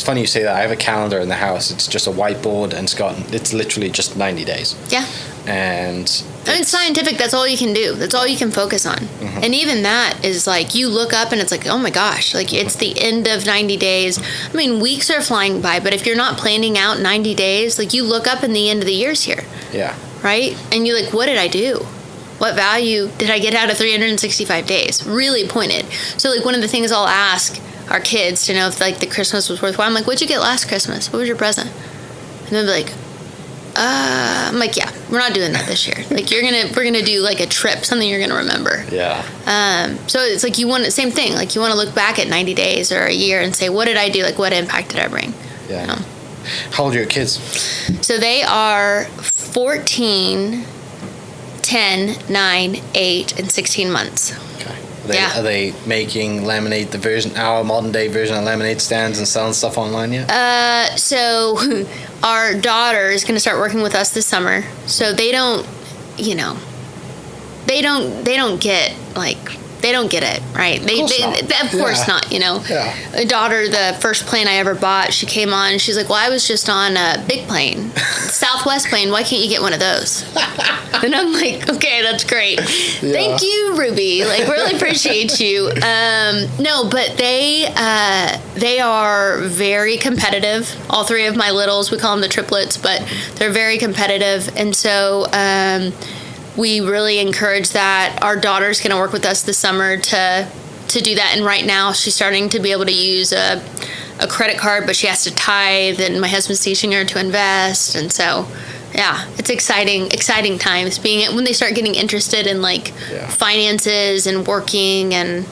funny you say that. I have a calendar in the house. It's just a whiteboard, and it's literally just 90 days. Yeah. And it's scientific. That's all you can do. That's all you can focus on. Mm-hmm. And even that is like, you look up and it's like, oh my gosh, like it's the end of 90 days. I mean, weeks are flying by, but if you're not planning out 90 days, like you look up and the end of the year's here. Yeah. Right? And you're like, what did I do? What value did I get out of 365 days? Really pointed. So like one of the things I'll ask our kids to know if like the Christmas was worthwhile, I'm like, what'd you get last Christmas? What was your present? And they'll be like, I'm like, yeah, we're not doing that this year. Like we're gonna do like a trip, something you're gonna remember. Yeah. So it's like same thing. Like you want to look back at 90 days or a year and say, what did I do? Like what impact did I bring? Yeah. You know? How old are your kids? So they are 14, 10, 9, 8, and 16 months. Okay. Are they making lemonade, our modern day version of lemonade stands and selling stuff online yet? So our daughter is going to start working with us this summer. So they don't get it, right? Of course not, you know. Yeah. My daughter, the first plane I ever bought, she came on, she's like, well, I was just on a big plane, Southwest plane, why can't you get one of those? And I'm like, okay, that's great. Yeah. Thank you, Ruby. Like, really appreciate you. No, but they are very competitive. All three of my littles, we call them the triplets, but they're very competitive. And so, we really encourage that. Our daughter's going to work with us this summer to do that. And right now she's starting to be able to use a credit card, but she has to tithe, and my husband's teaching her to invest. And so, yeah, it's exciting times when they start getting interested in finances and working and,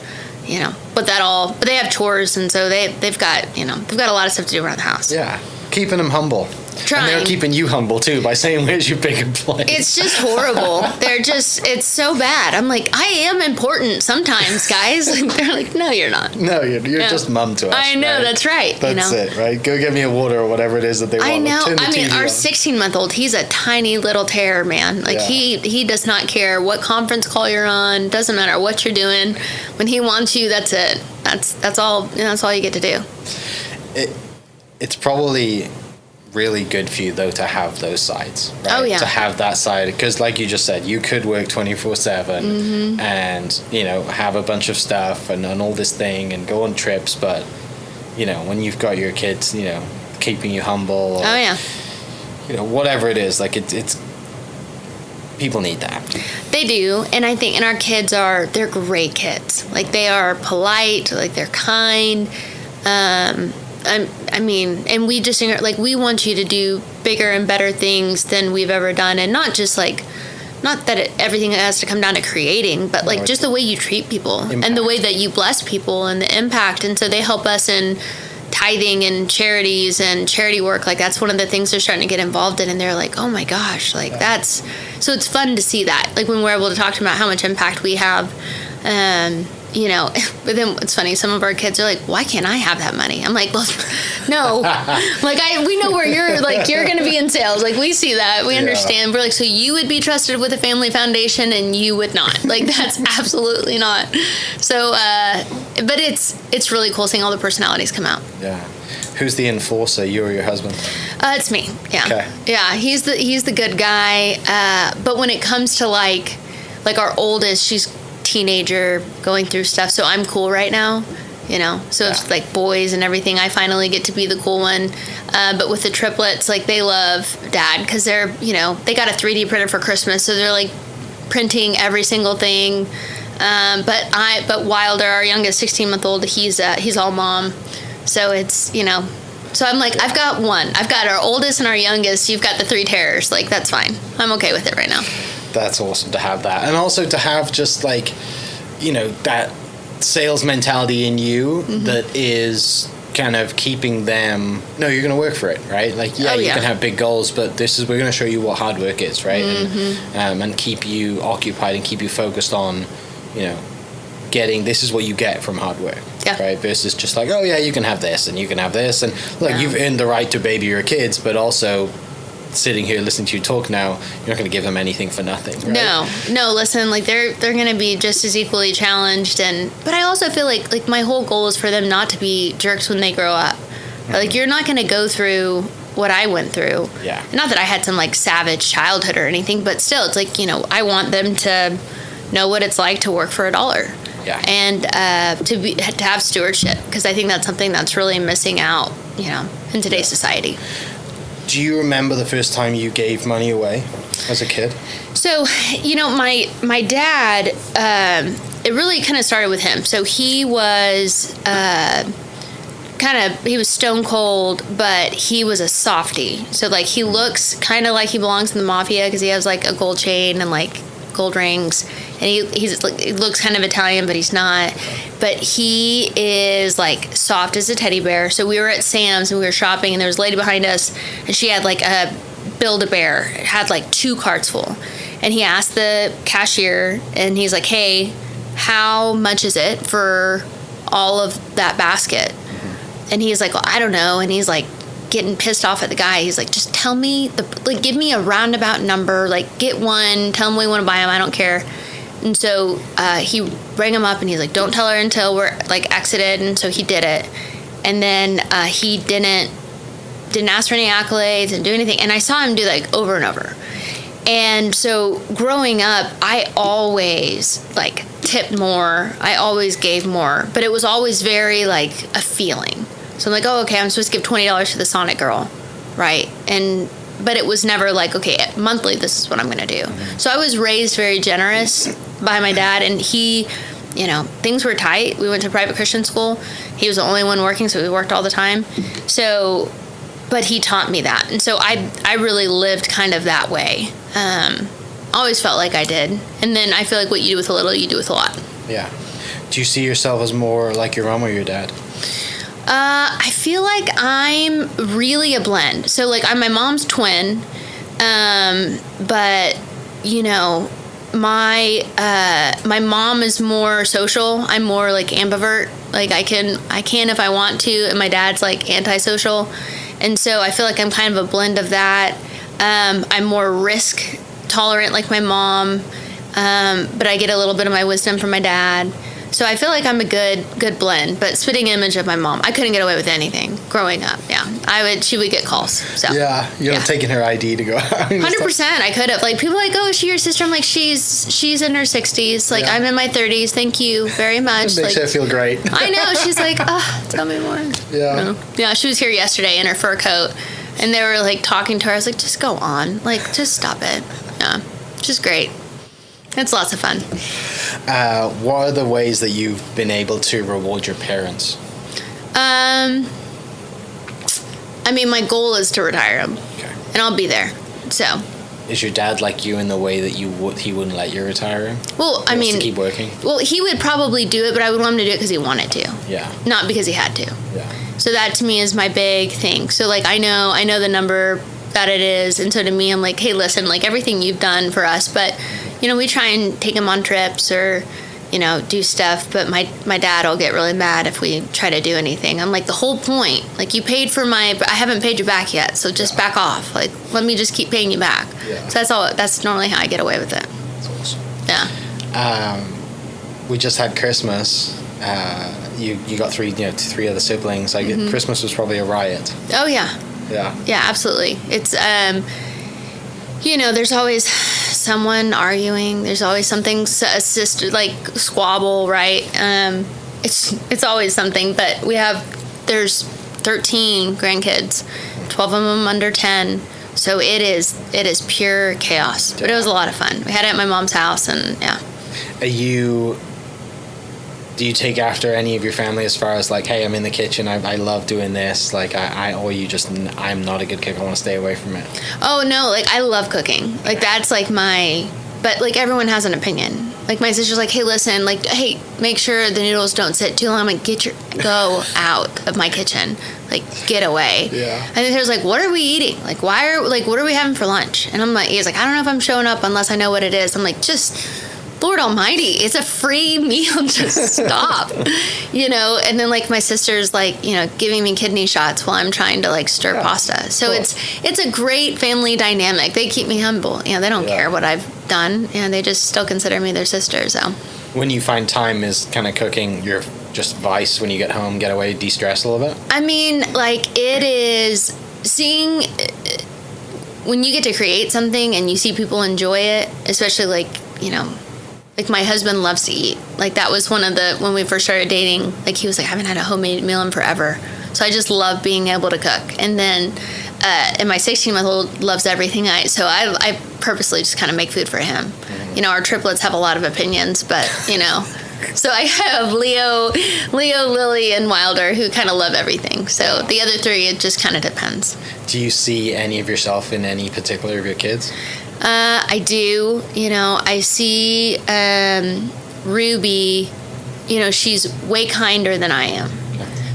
you know, but they have chores. And so they've got a lot of stuff to do around the house. Yeah. Keeping them humble. Trying. And they're keeping you humble too by saying, where's your big employee? It's just horrible. It's so bad. I'm like, I am important sometimes, guys. They're like, no, you're not. No, you're just mum to us. I know, right? that's right. That's it, right? Go get me a water or whatever it is that they want. I know. I mean, our 16-month-old, he's a tiny little terror, man. Like, he does not care what conference call you're on. Doesn't matter what you're doing. When he wants you, that's it. That's all. That's all you get to do. It's probably really good for you though to have those sides, right? Oh yeah. To have that side, because like you just said, you could work 24/7 and have a bunch of stuff and all this thing and go on trips, but when you've got your kids keeping you humble or, whatever it is, like it's people need that. They do. And I think our kids they're great kids. Like they are polite, like they're kind. I mean, and we just we want you to do bigger and better things than we've ever done, and not just not that everything has to come down to creating, but just the way you treat people and the way that you bless people and the impact. And so they help us in tithing and charities and charity work. Like that's one of the things they're starting to get involved in, and they're like, oh my gosh, so it's fun to see that. Like when we're able to talk to them about how much impact we have. you know, but then it's funny. Some of our kids are like, why can't I have that money? I'm like, well, no, like we know where you're going to be in sales. Like we see that, we understand. We're like, so you would be trusted with a family foundation and you would not. Like that's absolutely not. So, but it's really cool seeing all the personalities come out. Yeah. Who's the enforcer, you or your husband? It's me. Yeah. Okay. Yeah. He's the good guy. But when it comes to like our oldest, she's teenager going through stuff, so I'm cool right now, you know, so it's like boys and everything. I finally get to be the cool one. But with the triplets, like they love dad because they're, you know, they got a 3D printer for Christmas, so they're like printing every single thing. But Wilder, our youngest 16-month-old, he's all mom, so it's, you know, so I'm like, I've got our oldest and our youngest. You've got the three terrors. Like that's fine. I'm okay with it right now. That's awesome to have that. And also to have just like, you know, that sales mentality in you that is kind of keeping them, no, you're going to work for it, right? Like, you can have big goals, but we're going to show you what hard work is, right? And keep you occupied and keep you focused on, you know, this is what you get from hard work, right? Versus just like, oh yeah, you can have this and you can have this. And look, you've earned the right to baby your kids, but also sitting here listening to you talk now, you're not going to give them anything for nothing, right? No, listen, like they're going to be just as equally challenged, but I also feel like my whole goal is for them not to be jerks when they grow up. Like you're not going to go through what I went through. Yeah. Not that I had some like savage childhood or anything, but still it's like, you know, I want them to know what it's like to work for $1. Yeah. And to have stewardship, because I think that's something that's really missing out, you know, in today's society. Do you remember the first time you gave money away as a kid? So, you know, my dad, it really kind of started with him. So he was he was stone cold, but he was a softie. So like he looks kind of like he belongs in the mafia because he has like a gold chain and like gold rings, and he looks kind of Italian, but he's not. But he is like soft as a teddy bear. So we were at Sam's and we were shopping, and there was a lady behind us, and she had like a Build-A-Bear. It had like 2 carts full, and he asked the cashier, and he's like, "Hey, how much is it for all of that basket?" And he's like, "Well, I don't know." And he's like getting pissed off at the guy. He's like, "Just tell me give me a roundabout number. Like, get one. Tell him we want to buy them. I don't care." And so he rang him up, and he's like, "Don't tell her until we're like exited." And so he did it, and then he didn't ask for any accolades, didn't do anything. And I saw him do like over and over. And so growing up, I always like tipped more. I always gave more, but it was always very like a feeling. So I'm like, oh, okay, I'm supposed to give $20 to the Sonic girl, right? But it was never like, okay, monthly, this is what I'm going to do. So I was raised very generous by my dad, and he, you know, things were tight. We went to private Christian school. He was the only one working, so we worked all the time. So, but he taught me that. And so I really lived kind of that way. Always felt like I did. And then I feel like what you do with a little, you do with a lot. Yeah. Do you see yourself as more like your mom or your dad? I feel like I'm really a blend. So like I'm my mom's twin, but you know, my mom is more social. I'm more like ambivert. Like I can if I want to, and my dad's like antisocial, and so I feel like I'm kind of a blend of that. I'm more risk tolerant like my mom, but I get a little bit of my wisdom from my dad. So I feel like I'm a good blend, but spitting image of my mom. I couldn't get away with anything growing up. Yeah, she would get calls. So yeah, you're not taking her ID to go out. 100%. I could have. Like people are like, oh, is she your sister? I'm like, she's in her 60s. Like I'm in my 30s. Thank you very much. It makes her feel great. I know. She's like, oh, tell me more. Yeah. No. Yeah. She was here yesterday in her fur coat, and they were like talking to her. I was like, just go on. Like, just stop it. Yeah, she's great. It's lots of fun. What are the ways that you've been able to reward your parents? I mean, my goal is to retire him, and I'll be there. So. Is your dad like you in the way that he wouldn't let you retire him? Well, I mean, to keep working. Well, he would probably do it, but I would want him to do it because he wanted to. Yeah. Not because he had to. Yeah. So that to me is my big thing. So like I know the number that it is, and so to me, I'm like, hey, listen, like everything you've done for us, but. You know, we try and take him on trips or, do stuff. But my dad will get really mad if we try to do anything. I'm like, the whole point, like, you paid for I haven't paid you back yet, so just back off. Like, let me just keep paying you back. Yeah. So that's normally how I get away with it. That's awesome. Yeah. We just had Christmas. You got three other siblings. Like, Christmas was probably a riot. Oh yeah. Yeah. Yeah, absolutely. It's there's always someone arguing. There's always something, a sister, like, squabble, right? It's always something. But there's 13 grandkids, 12 of them under 10. So it is pure chaos. But it was a lot of fun. We had it at my mom's house, and yeah. Do you take after any of your family as far as, like, hey, I'm in the kitchen, I love doing this, like, or you just, I'm not a good cook, I want to stay away from it? Oh no, like, I love cooking. Like, that's like but like, everyone has an opinion. Like, my sister's like, hey, listen, like, hey, make sure the noodles don't sit too long. I'm like, go out of my kitchen. Like, get away. Yeah. And then there's like, what are we eating? Like, what are we having for lunch? And I'm like, he's like, I don't know if I'm showing up unless I know what it is. I'm like, just, Lord Almighty, it's a free meal. Just stop, And then, like, my sister's like, giving me kidney shots while I'm trying to, like, stir pasta. So cool. It's a great family dynamic. They keep me humble. They don't care what I've done, and they just still consider me their sister. So when you find time, is kind of cooking your just vice when you get home, get away, de-stress a little bit? I mean, like, it is seeing when you get to create something and you see people enjoy it, especially like my husband loves to eat. Like, that was one of when we first started dating, like, he was like, I haven't had a homemade meal in forever. So I just love being able to cook. And then, and my 16-month-old loves everything so I purposely just kind of make food for him. Mm-hmm. Our triplets have a lot of opinions, but, so I have Leo, Lily, and Wilder, who kind of love everything. So the other three, it just kind of depends. Do you see any of yourself in any particular of your kids? I do. I see Ruby, she's way kinder than I am.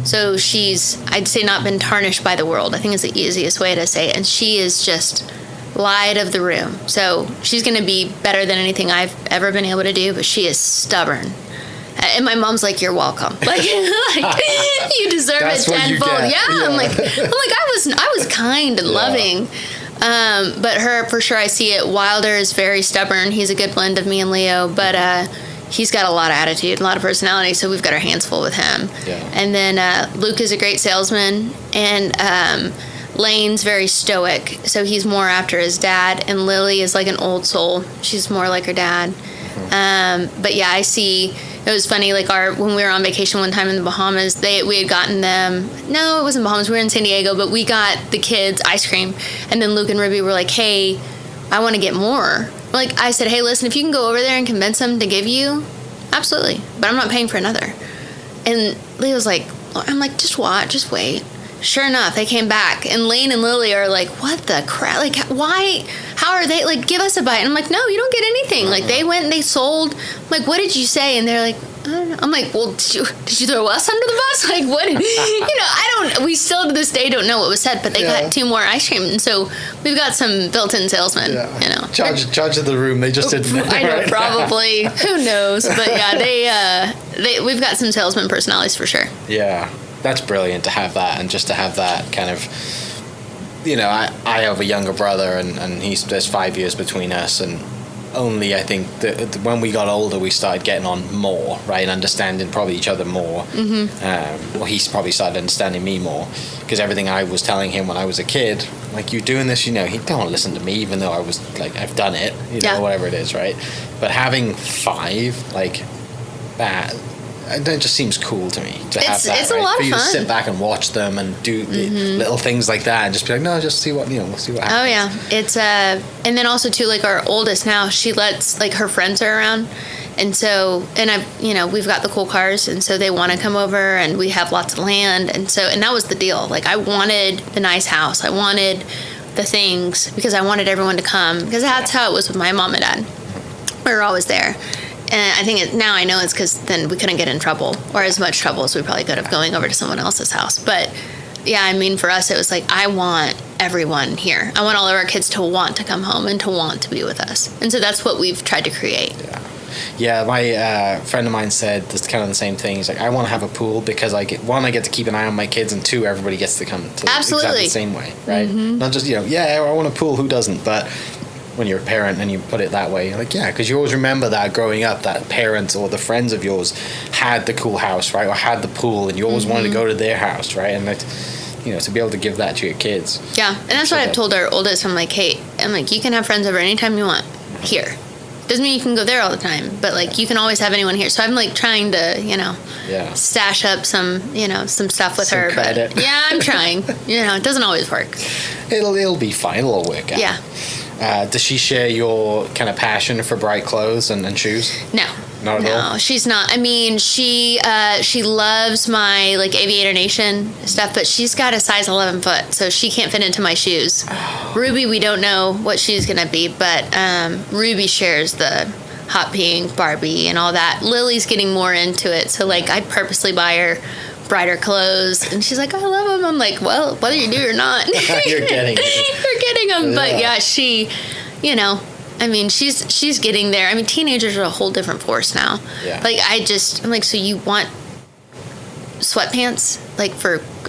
So she's, I'd say, not been tarnished by the world. I think is the easiest way to say it. And she is just light of the room. So she's going to be better than anything I've ever been able to do, but she is stubborn. And my mom's like, you're welcome. Like you deserve it tenfold. Yeah. I'm like, I was kind and loving. But her, for sure, I see it. Wilder is very stubborn. He's a good blend of me and Leo, but he's got a lot of attitude, a lot of personality, so we've got our hands full with him. Yeah. And then Luke is a great salesman, and Lane's very stoic, so he's more after his dad, and Lily is like an old soul. She's more like her dad. Mm-hmm. But yeah, I see. It was funny, like when we were on vacation one time in the Bahamas, we had gotten them, no, it wasn't Bahamas, we were in San Diego, but we got the kids ice cream, and then Luke and Ruby were like, hey, I want to get more. Like, I said, hey, listen, if you can go over there and convince them to give you, absolutely, but I'm not paying for another. And Leo's like, I'm like, just watch, just wait. Sure enough, they came back, and Lane and Lily are like, what the crap? Like, why? How are they? Like, give us a bite. And I'm like, no, you don't get anything. Like, they went and they sold. I'm like, what did you say? And they're like, I don't know. I'm like, well, did you throw us under the bus? Like, what? We still to this day don't know what was said, but they got 2 more ice cream. And so we've got some built-in salesmen, Charge of the room. They just didn't. I know, probably. Who knows? But yeah, we've got some salesman personalities for sure. Yeah. That's brilliant to have that, and just to have that kind of, I have a younger brother, and there's 5 years between us, and only I think that when we got older we started getting on more, right, and understanding probably each other more. Mm-hmm. He's probably started understanding me more, because everything I was telling him when I was a kid, like, you're doing this, he don't listen to me, even though I was like, I've done it, whatever it is, right? But having 5 like that. It just seems cool to me to have that. It's a lot of fun. For you to sit back and watch them and do little things like that, and just be like, no, just see what we'll see what happens. Oh yeah, it's and then also too, like, our oldest now, she lets, like, her friends are around, and so, and we've got the cool cars, and so they want to come over, and we have lots of land, and that was the deal. Like, I wanted the nice house, I wanted the things, because I wanted everyone to come, because that's how it was with my mom and dad. We were always there. And I think now I know it's because then we couldn't get in trouble, or as much trouble as we probably could have going over to someone else's house. But yeah, I mean, for us, it was like, I want everyone here. I want all of our kids to want to come home and to want to be with us. And so that's what we've tried to create. Yeah. Yeah, my friend of mine said this kind of the same thing. He's like, I want to have a pool because I get to keep an eye on my kids, and 2, everybody gets to come to exactly the same way, right? Not just, I want a pool, who doesn't? But when you're a parent and you put it that way, you're like, yeah, because you always remember that growing up, that parents or the friends of yours had the cool house, right? Or had the pool, and you always wanted to go to their house, right? And that, to be able to give that to your kids. Yeah, and that's what I've told our oldest. I'm like, you can have friends over anytime you want here. Doesn't mean you can go there all the time, but you can always have anyone here. So I'm trying to, stash up some stuff with her. Credit. But yeah, I'm trying. It doesn't always work. It'll be fine. It'll work out. Yeah. Does she share your kind of passion for bright clothes and shoes? No. Not at all? No, she's not. I mean, she loves my Aviator Nation stuff, but she's got a size 11 foot, so she can't fit into my shoes. Ruby, we don't know what she's gonna be, but Ruby shares the hot pink Barbie and all that. Lily's getting more into it, so I purposely buy her brighter clothes, and she's like, I love them. I'm like, well, whether you do or not, You're getting them. Yeah. But yeah, she, I mean, she's getting there. I mean, teenagers are a whole different force now. Yeah. I'm like, so you want sweatpants?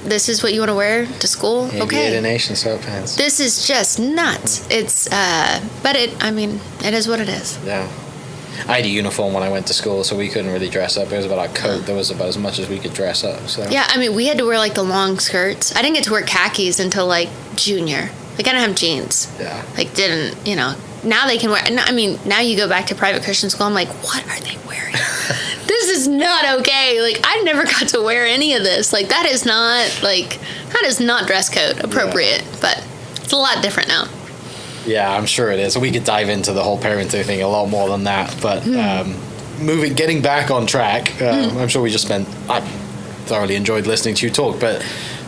This is what you want to wear to school? Aviator Okay. Nation sweatpants. This is just nuts. It's, but it is what it is. Yeah. I had a uniform when I went to school, so we couldn't really dress up. It was about a coat. There was about as much as we could dress up. So. Yeah, I mean, we had to wear the long skirts. I didn't get to wear khakis until junior. I didn't have jeans. Yeah. Now they can wear. I mean, now you go back to private Christian school. I'm like, what are they wearing? This is not okay. I never got to wear any of this. That is not dress code appropriate. Yeah. But it's a lot different now. Yeah, I'm sure it is. So we could dive into the whole parenting thing a lot more than that. But getting back on track, I'm sure I thoroughly enjoyed listening to you talk. But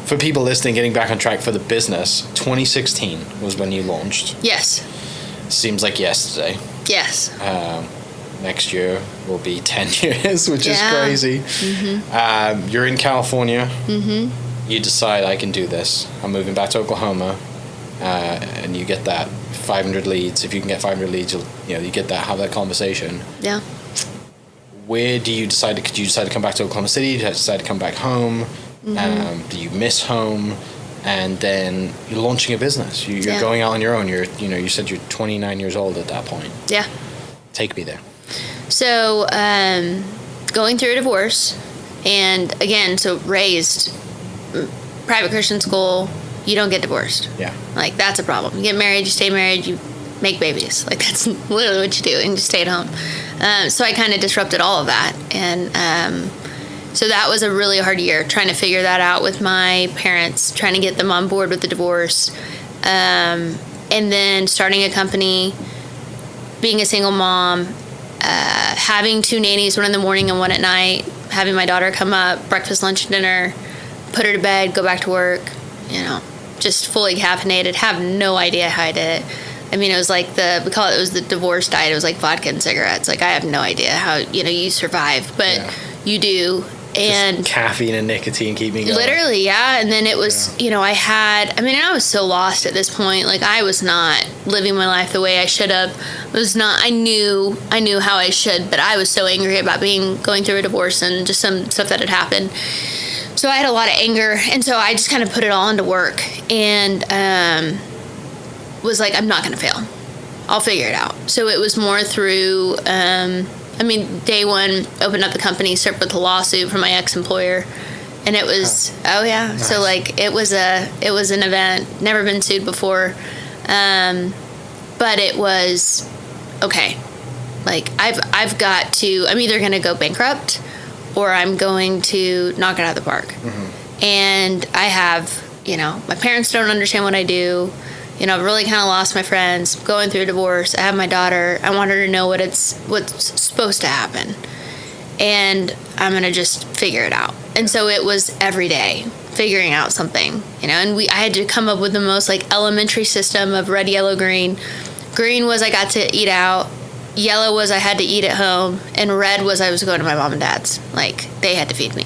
for people listening, getting back on track for the business, 2016 was when you launched. Yes. Seems like yesterday. Yes. Next year will be 10 years, which is crazy. Mm-hmm. You're in California. Mm-hmm. You decide, I can do this. I'm moving back to Oklahoma. And you get that 500 leads. If you can get 500 leads, you get that, have that conversation. Yeah. Where do you decide to? Could you decide to come back to Oklahoma City? Do you decide to come back home? Mm-hmm. Do you miss home? And then you're launching a business. You're going out on your own. You said you're 29 years old at that point. Yeah. Take me there. So, going through a divorce, and again, raised private Christian school. You don't get divorced. Yeah. That's a problem. You get married, you stay married, you make babies. That's literally what you do, and you stay at home. So I kind of disrupted all of that. And so that was a really hard year, trying to figure that out with my parents, trying to get them on board with the divorce. And then starting a company, being a single mom, having 2 nannies, one in the morning and one at night, having my daughter come up, breakfast, lunch, and dinner, put her to bed, go back to work, just fully caffeinated, have no idea how I did it. I mean, it was we call it was the divorce diet. It was vodka and cigarettes. I have no idea how, you survive, but you do. And just caffeine and nicotine keep me going. Literally, yeah. And then it was, I was so lost at this point. I was not living my life the way I should have. I knew how I should, but I was so angry about going through a divorce and just some stuff that had happened. So I had a lot of anger, and so I just kind of put it all into work, and was like, I'm not going to fail. I'll figure it out. So it was more through, day one, opened up the company, served with a lawsuit from my ex-employer, and it was, nice. So it was an event, never been sued before, but it was, okay, I've got to, I'm either going to go bankrupt, or I'm going to knock it out of the park. Mm-hmm. And I have, my parents don't understand what I do. I've really kind of lost my friends, going through a divorce. I have my daughter. I want her to know what's supposed to happen. And I'm going to just figure it out. And so it was every day figuring out something, and I had to come up with the most elementary system of red, yellow, green. Green was I got to eat out. Yellow was I had to eat at home, and red was I was going to my mom and dad's. They had to feed me,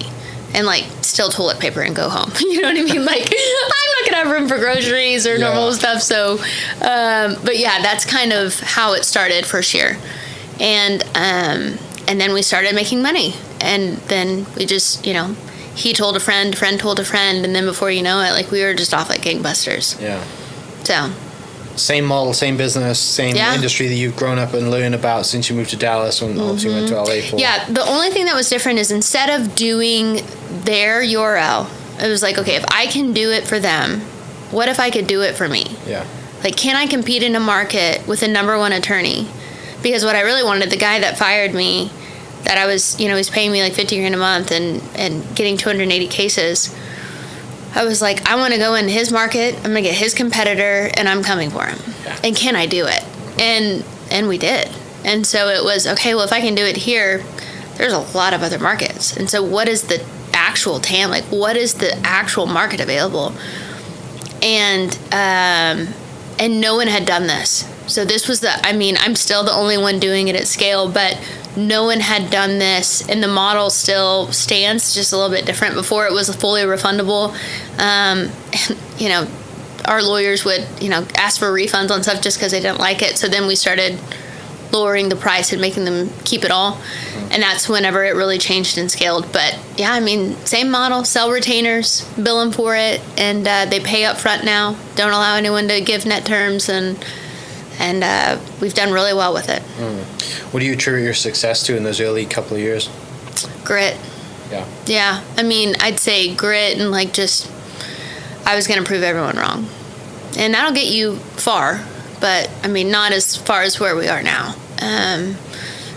and steal toilet paper and go home. You know what I mean? I'm not gonna have room for groceries or normal stuff. So, but yeah, that's kind of how it started first year, And then we started making money. And then we just, he told a friend told a friend, and then before you know it, like, we were just off like gangbusters. Yeah. So. Same model, same business, same industry that you've grown up and learned about since you moved to Dallas and obviously went to LA for. Yeah, the only thing that was different is instead of doing their URL, it was like, okay, if I can do it for them, what if I could do it for me? Yeah. Like, can I compete in a market with a number one attorney? Because what I really wanted, the guy that fired me, that I was, he's paying me like $50,000 a month and getting 280 cases. I was like, I want to go in his market. I'm going to get his competitor, and I'm coming for him. Yeah. And can I do it? And we did. And so it was, okay, well, if I can do it here, there's a lot of other markets. And so what is the actual TAM? Like, what is the actual market available? And no one had done this. So this was I'm still the only one doing it at scale, but no one had done this, and the model still stands, just a little bit different. Before, it was fully refundable. And, our lawyers would, ask for refunds on stuff just because they didn't like it. So then we started lowering the price and making them keep it all. And that's whenever it really changed and scaled. But yeah, same model, sell retainers, bill them for it, and they pay up front now. Don't allow anyone to give net terms, and we've done really well with it. What do you attribute your success to in those early couple of years? Grit. Yeah. Yeah. I'd say grit and I was going to prove everyone wrong. And that'll get you far, but not as far as where we are now.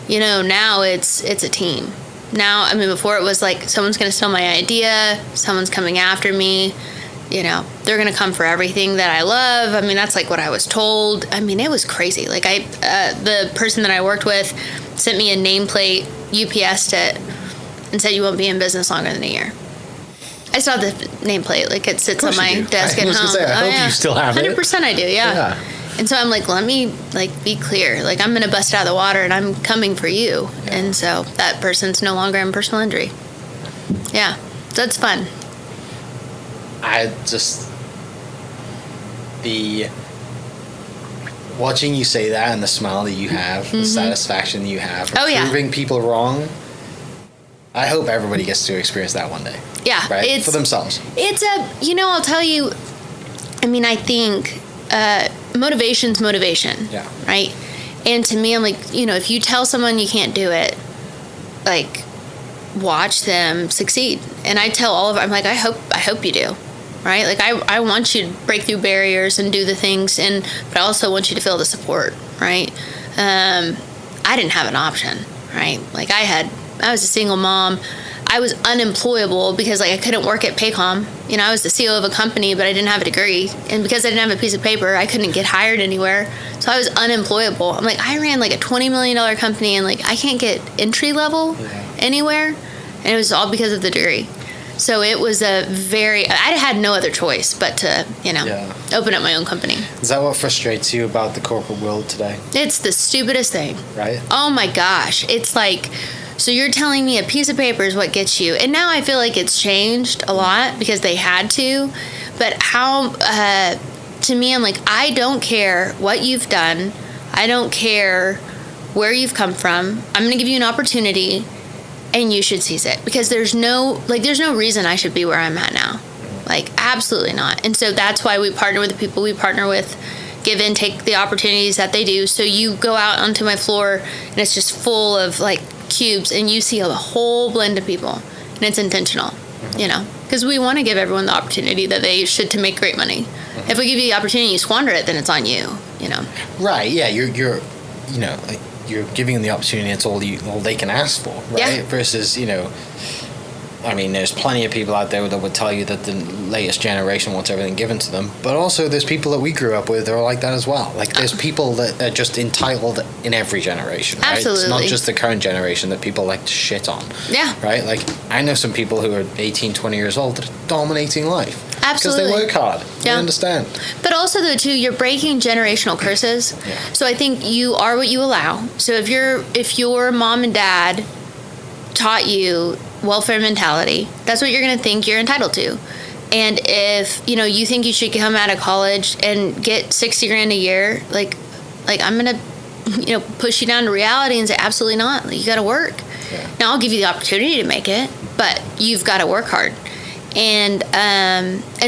Now it's a team. Now, before it was like, someone's going to steal my idea, someone's coming after me. They're going to come for everything that I love. That's like what I was told. It was crazy. Like, the person that I worked with sent me a nameplate, UPS'd it, and said, you won't be in business longer than a year. I still have the nameplate. Like, it sits on my desk at home. I hope you still have 100% I do, yeah. And so I'm like, let me, be clear. Like, I'm going to bust out of the water, and I'm coming for you. Yeah. And so that person's no longer in personal injury. Yeah. So it's fun. Watching you say that and the smile that you have, the satisfaction that you have for proving people wrong, I hope everybody gets to experience that one day. Yeah. Right? For themselves. It's I'll tell you, I think motivation's motivation. Yeah. Right? And to me, I'm like, if you tell someone you can't do it, like, watch them succeed. And I tell all of them, I'm like, I hope you do. Right? Like, I want you to break through barriers and do the things, but I also want you to feel the support, right? I didn't have an option, right? Like, I was a single mom. I was unemployable because, I couldn't work at Paycom. I was the CEO of a company, but I didn't have a degree. And because I didn't have a piece of paper, I couldn't get hired anywhere. So I was unemployable. I'm like, I ran, a $20 million company, and, I can't get entry level anywhere. And it was all because of the degree. So it was I had no other choice but to, open up my own company. Is that what frustrates you about the corporate world today? It's the stupidest thing. Right? Oh my gosh. It's like, so you're telling me a piece of paper is what gets you. And now I feel like it's changed a lot because they had to. But to me, I'm like, I don't care what you've done. I don't care where you've come from. I'm going to give you an opportunity. And you should seize it, because there's no reason I should be where I'm at now. Absolutely not. And so that's why we partner with the people we partner with, give and take the opportunities that they do. So you go out onto my floor and it's just full of cubes, and you see a whole blend of people, and it's intentional, because we want to give everyone the opportunity that they should to make great money. If we give you the opportunity, you squander it, then it's on you, Right. Yeah. You're giving them the opportunity. It's all they can ask for, right? Yeah. Versus, there's plenty of people out there that would tell you that the latest generation wants everything given to them. But also, there's people that we grew up with that are like that as well. There's people that are just entitled in every generation, right? Absolutely. It's not just the current generation that people like to shit on. Yeah. Right? I know some people who are 18, 20 years old that are dominating life. Absolutely. Because they work hard. Yeah. They understand. But also, though, too, you're breaking generational curses. Yeah. So I think you are what you allow. So if your mom and dad taught you welfare mentality, that's what you're going to think you're entitled to. And if, you think you should come out of college and get $60,000 a year, I'm going to push you down to reality and say, absolutely not. Like, you got to work. Yeah. Now I'll give you the opportunity to make it, but you've got to work hard. And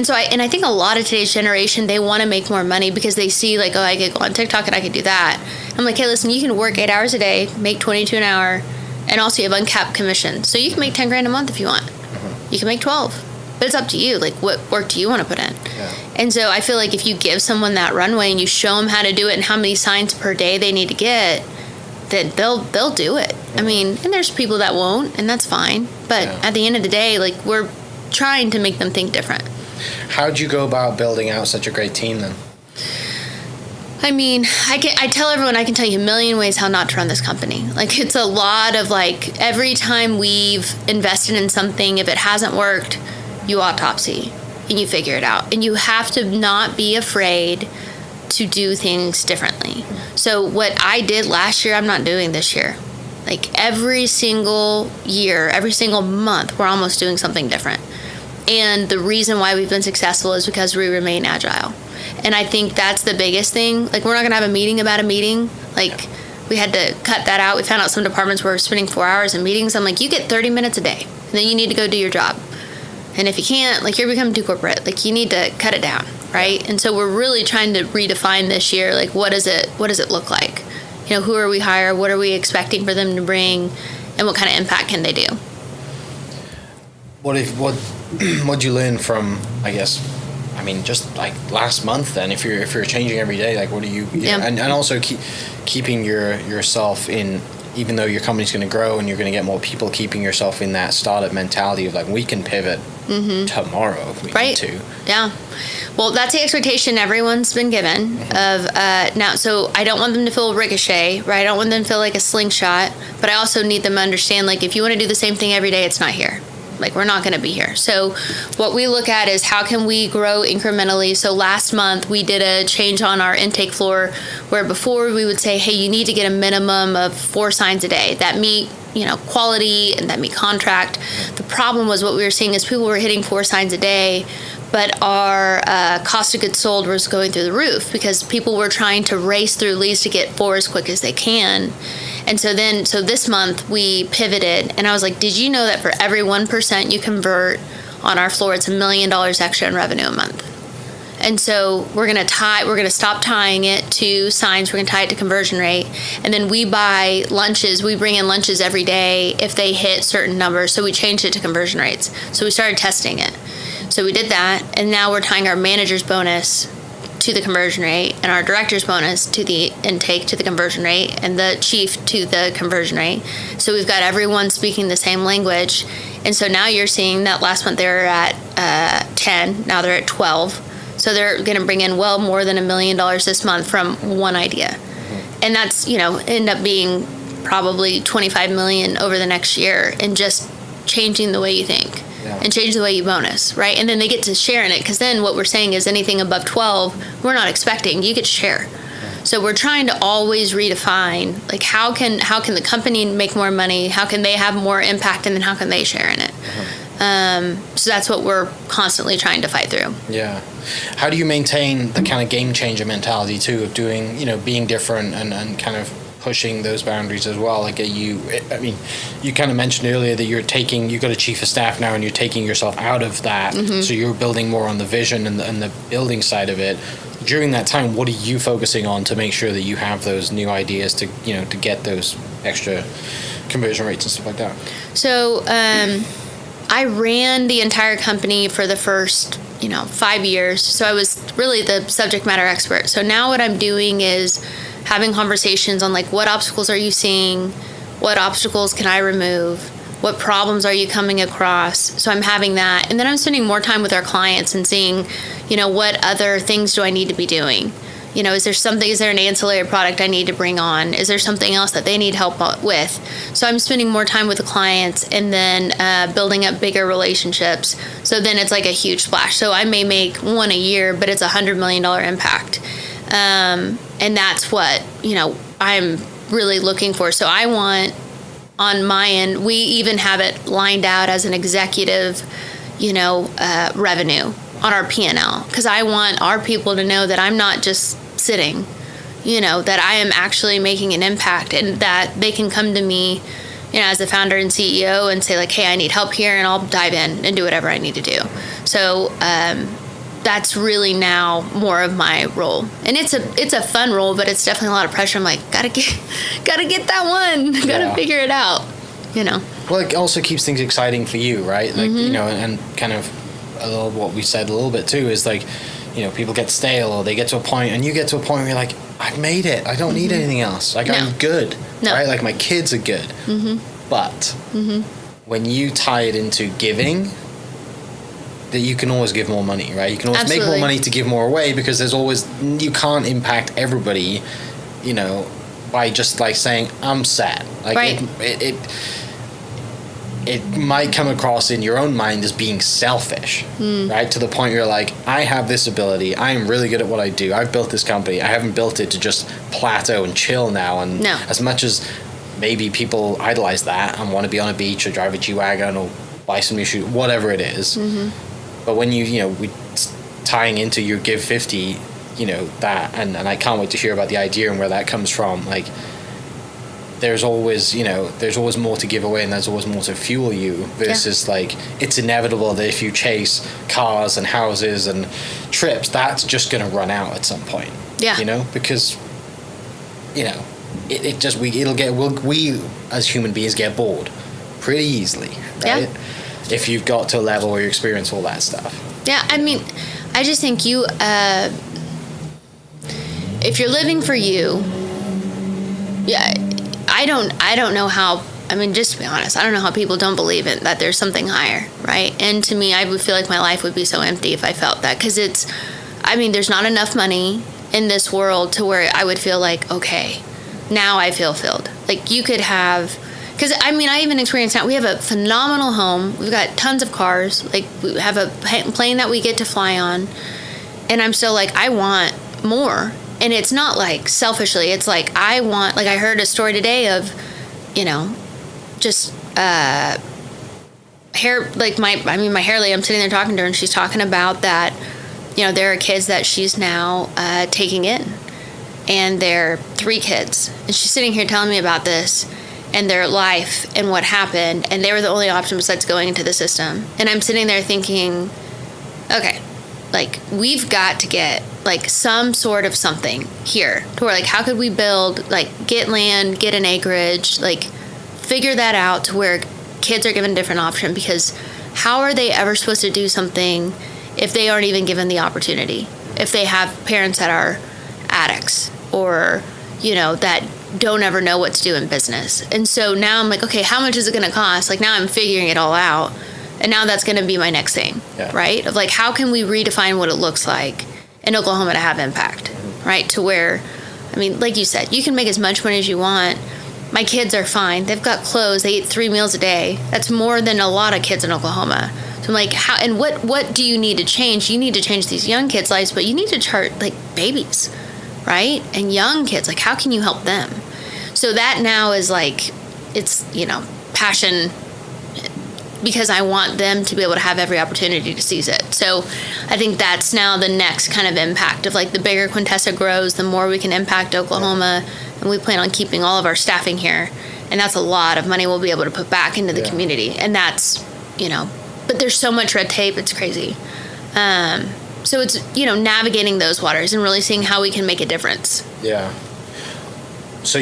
so I think a lot of today's generation, they want to make more money because they see like, oh, I could go on TikTok and I could do that. I'm like, hey, listen, you can work 8 hours a day, make $22 an hour, and also you have uncapped commission. So you can make 10 grand a month if you want. Mm-hmm. You can make 12. But it's up to you. Like, what work do you want to put in? Yeah. And so I feel like if you give someone that runway and you show them how to do it and how many signs per day they need to get, then they'll do it. Mm-hmm. I mean, and there's people that won't, and that's fine. But at the end of the day, like, we're trying to make them think different. How'd you go about building out such a great team then? I mean, I tell everyone I can tell you a million ways how not to run this company. Like, it's a lot of, like, every time we've invested in something, if it hasn't worked, you autopsy and you figure it out. And you have to not be afraid to do things differently. So what I did last year, I'm not doing this year. Like, every single year, every single month, we're almost doing something different. And the reason why we've been successful is because we remain agile. And I think that's the biggest thing. Like, we're not going to have a meeting about a meeting. Like, we had to cut that out. We found out some departments were spending 4 hours in meetings. I'm like, you get 30 minutes a day, and then you need to go do your job. And if you can't, like, you're becoming too corporate. Like, you need to cut it down, right? And so we're really trying to redefine this year, like, what does it look like? Who are we hire? What are we expecting for them to bring? And what kind of impact can they do? What'd you learn from, I guess, I mean, just like last month then, if you're changing every day, like, what do you and also keeping yourself in, even though your company's going to grow and you're going to get more people, keeping yourself in that startup mentality of, like, we can pivot tomorrow if we need to. Yeah. Well, that's the expectation everyone's been given of now. So I don't want them to feel ricochet, right? I don't want them to feel like a slingshot, but I also need them to understand, like, if you want to do the same thing every day, it's not here. Like, we're not going to be here. So what we look at is how can we grow incrementally. So last month we did a change on our intake floor where before we would say, hey, you need to get a minimum of 4 signs a day that meet, quality and that meet contract. The problem was what we were seeing is people were hitting 4 signs a day, but our cost of goods sold was going through the roof because people were trying to race through leads to get 4 as quick as they can. And so this month we pivoted, and I was like, did you know that for every 1% you convert on our floor, it's $1 million extra in revenue a month? And so we're going to stop tying it to signs. We're going to tie it to conversion rate. And then we buy lunches. We bring in lunches every day if they hit certain numbers. So we changed it to conversion rates. So we started testing it. So we did that. And now we're tying our manager's bonus to the conversion rate and our director's bonus to the intake to the conversion rate and the chief to the conversion rate. So we've got everyone speaking the same language. And so now you're seeing that last month they were at 10. Now they're at 12. So they're going to bring in well more than $1 million this month from one idea. And that's, end up being probably 25 million over the next year in just changing the way you think. Yeah. And change the way you bonus, right? And then they get to share in it, because then what we're saying is anything above 12, we're not expecting. You get to share. Yeah. So we're trying to always redefine, like, how can the company make more money? How can they have more impact? And then how can they share in it? So that's what we're constantly trying to fight through. Yeah. How do you maintain the kind of game changer mentality too of doing, being different and kind of pushing those boundaries as well? Like, you kind of mentioned earlier that you've got a chief of staff now and you're taking yourself out of that. Mm-hmm. So you're building more on the vision and the building side of it. During that time, what are you focusing on to make sure that you have those new ideas to get those extra conversion rates and stuff like that? So, I ran the entire company for the first, 5 years. So I was really the subject matter expert. So now what I'm doing is having conversations on, like, what obstacles are you seeing? What obstacles can I remove? What problems are you coming across? So I'm having that. And then I'm spending more time with our clients and seeing, what other things do I need to be doing? Is there an ancillary product I need to bring on? Is there something else that they need help with? So I'm spending more time with the clients and then building up bigger relationships. So then it's like a huge splash. So I may make one a year, but it's $100 million impact. And that's what, I'm really looking for. So I want, on my end, we even have it lined out as an executive, revenue on our P&L, because I want our people to know that I'm not just sitting. that I am actually making an impact, and that they can come to me, as the founder and CEO and say like, hey, I need help here, and I'll dive in and do whatever I need to do. So that's really now more of my role, and it's a fun role, but it's definitely a lot of pressure. I'm like, gotta get that one, gotta figure it out, Well, it also keeps things exciting for you, right? Like, and kind of a little what we said a little bit too is like, people get stale, or they get to a point, and you get to a point where you're like, I've made it. I don't need anything else. Like, I'm good, right? Like, my kids are good. But when you tie it into giving, that you can always give more money, right? You can always make more money to give more away, because you can't impact everybody, by just like saying, I'm sad. Like, right. It might come across in your own mind as being selfish, right? To the point where you're like, I have this ability. I am really good at what I do. I've built this company. I haven't built it to just plateau and chill now. And as much as maybe people idolize that and want to be on a beach or drive a G-Wagon or buy some new shoes, whatever it is. But when we tying into your Give 50, that, and I can't wait to hear about the idea and where that comes from. Like, there's always more to give away, and there's always more to fuel you, versus like, it's inevitable that if you chase cars and houses and trips, that's just going to run out at some point. Because we as human beings get bored pretty easily, right? If you've got to a level where you experience all that stuff. I mean, I just think if you're living for you, I don't know how, just to be honest, I don't know how people don't believe it, that there's something higher, right? And to me, I would feel like my life would be so empty if I felt that, because there's not enough money in this world to where I would feel like, okay, now I feel filled. Like, you could have, because I even experienced that. We have a phenomenal home. We've got tons of cars. Like, we have a plane that we get to fly on. And I'm still like, I want more. And it's not like selfishly. It's like, I want, like, I heard a story today of, just hair, like my hair lady, I'm sitting there talking to her, and she's talking about that, there are kids that she's now taking in. And they're 3 kids. And she's sitting here telling me about this and their life and what happened. And they were the only option besides going into the system. And I'm sitting there thinking, okay, like, we've got to get like some sort of something here to where, like, how could we build, like, get land, get an acreage, like, figure that out to where kids are given a different option, because how are they ever supposed to do something if they aren't even given the opportunity? If they have parents that are addicts, or, that don't ever know what to do in business. And so now I'm like, okay, how much is it going to cost? Like, now I'm figuring it all out. And now that's going to be my next thing, right? Of like, how can we redefine what it looks like in Oklahoma to have impact, right? To where, like you said, you can make as much money as you want. My kids are fine. They've got clothes. They eat 3 meals a day. That's more than a lot of kids in Oklahoma. So I'm like, how, and what do you need to change? You need to change these young kids' lives, but you need to chart, like, babies, right? And young kids, like, how can you help them? So that now is like, it's, passion, because I want them to be able to have every opportunity to seize it. So I think that's now the next kind of impact of, like, the bigger Quintessa grows, the more we can impact Oklahoma. And we plan on keeping all of our staffing here. And that's a lot of money we'll be able to put back into the community. And that's, but there's so much red tape, it's crazy. So it's, navigating those waters and really seeing how we can make a difference. Yeah. So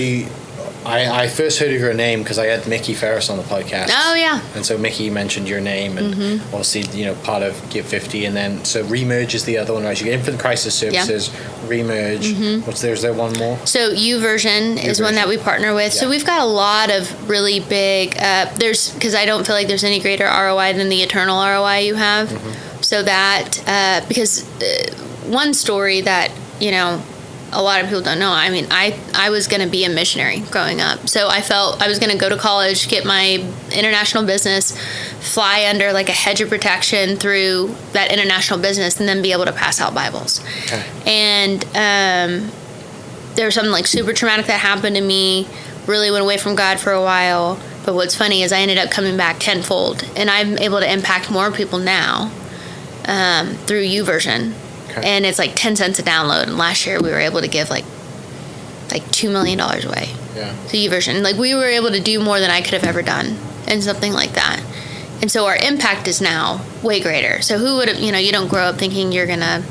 I first heard of your name because I had Mickey Ferris on the podcast. Oh, yeah. And so Mickey mentioned your name, and obviously, part of Give 50. And then, so Remerge is the other one, right? You get Infant Crisis Services, Remerge. Is there one more? So YouVersion is one that we partner with. Yeah. So we've got a lot of really big, because I don't feel like there's any greater ROI than the eternal ROI you have. So that, because one story that, a lot of people don't know. I was going to be a missionary growing up. So I felt I was going to go to college, get my international business, fly under like a hedge of protection through that international business, and then be able to pass out Bibles. Okay. And there was something like super traumatic that happened to me, really went away from God for a while. But what's funny is I ended up coming back tenfold, and I'm able to impact more people now through YouVersion. And it's like 10 cents a download. And last year we were able to give like like $2 million away. Yeah. The YouVersion. Like, we were able to do more than I could have ever done and something like that. And so our impact is now way greater. So who would have, you don't grow up thinking you're going to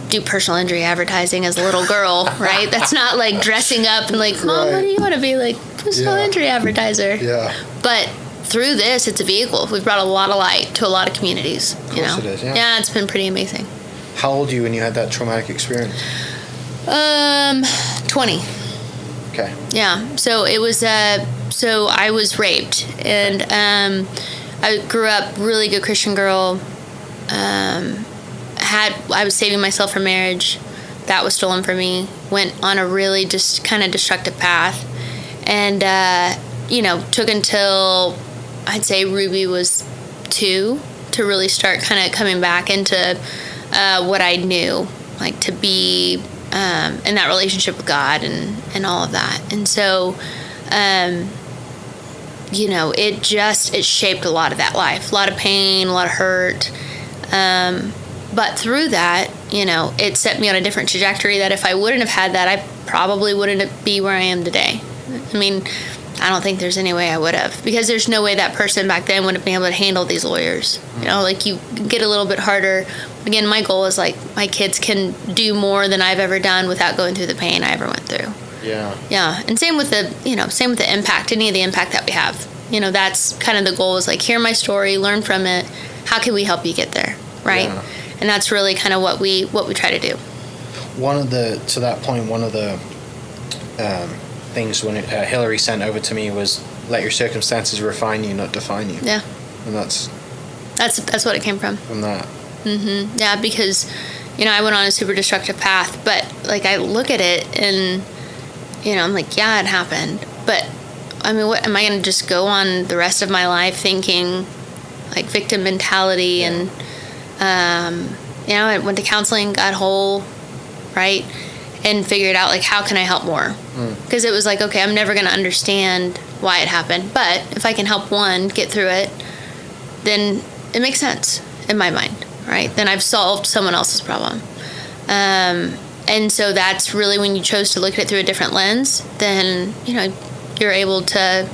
do personal injury advertising as a little girl, right? That's not like dressing up and like, Mom, what do you want to be, like, personal injury advertiser? Yeah. But through this, it's a vehicle. We've brought a lot of light to a lot of communities. Of course it is, yeah. Yeah, it's been pretty amazing. How old were you when you had that traumatic experience? 20. Okay. Yeah. So it was, so I was raped, and I grew up really good Christian girl. I was saving myself for marriage. That was stolen from me. Went on a really just kind of destructive path, and took until I'd say Ruby was 2 to really start kind of coming back into what I knew, like to be in that relationship with God and all of that. And so, it shaped a lot of that life, a lot of pain, a lot of hurt. But through that, it set me on a different trajectory that if I wouldn't have had that, I probably wouldn't be where I am today. I mean, I don't think there's any way I would have, because there's no way that person back then would have been able to handle these lawyers. Like, you get a little bit harder. Again, my goal is like my kids can do more than I've ever done without going through the pain I ever went through. Yeah. Yeah. And same with the impact, any of the impact that we have. That's kind of the goal, is like, hear my story, learn from it. How can we help you get there? Right. Yeah. And that's really kind of what we try to do. One of the things when Hillary sent over to me was, let your circumstances refine you, not define you. Yeah. And that's what it came from that. Mm-hmm. Yeah, because I went on a super destructive path, but like, I look at it and I'm like, yeah, it happened, but I mean, what am I going to just go on the rest of my life thinking like victim mentality? Yeah. And I went to counseling, got whole, right, and figured out like, how can I help more? Because it was like, okay, I'm never going to understand why it happened, but if I can help one get through it, then it makes sense in my mind, right? Then I've solved someone else's problem. And so that's really when you chose to look at it through a different lens, then you're able to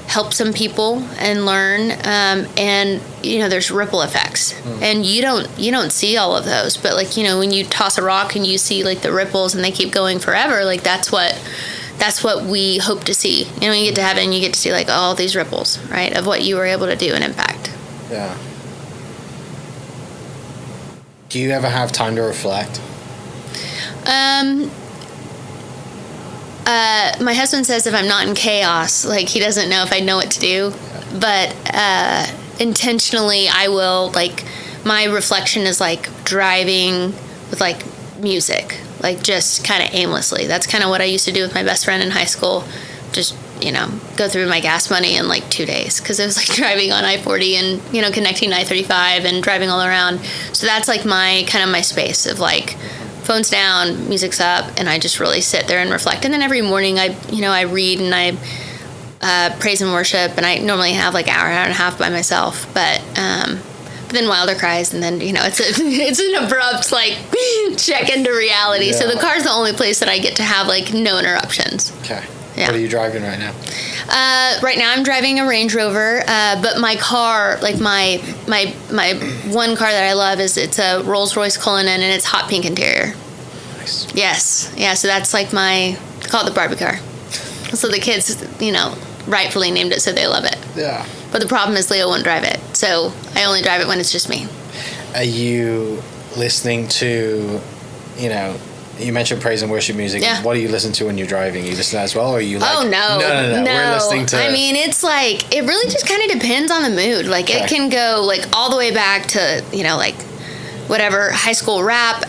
help some people and learn, and there's ripple effects, and you don't see all of those, but like when you toss a rock and you see like the ripples and they keep going forever, like that's what we hope to see. You get to heaven, you get to see like all these ripples, right, of what you were able to do and impact. Yeah. Do you ever have time to reflect? My husband says if I'm not in chaos, like he doesn't know if I know what to do, but intentionally I will, like, my reflection is like driving with like music, like just kind of aimlessly. That's kind of what I used to do with my best friend in high school. Just, go through my gas money in like 2 days, because it was like driving on I-40 and, connecting I-35 and driving all around. So that's like my space of like, phone's down, music's up, and I just really sit there and reflect. And then every morning I read and I praise and worship, and I normally have like an hour and a half by myself. But then Wilder cries, and then it's an abrupt like check into reality. Yeah. So the car's the only place that I get to have like no interruptions. Okay. Yeah. What are you driving right now? Right now I'm driving a Range Rover, but my car, like my one car that I love, it's a Rolls-Royce Cullinan, and it's hot pink interior. Nice. Yes. Yeah, so that's like I call it the Barbie car. So the kids, rightfully named it, so they love it. Yeah. But the problem is Leo won't drive it, so I only drive it when it's just me. Are you listening to, you mentioned praise and worship music. Yeah. What do you listen to when you're driving? You listen to that as well, or are you like... Oh, no. No. We're listening to... I mean, it's like, it really just kind of depends on the mood. Like, Okay. It can go, like, all the way back to, like, whatever, high school rap.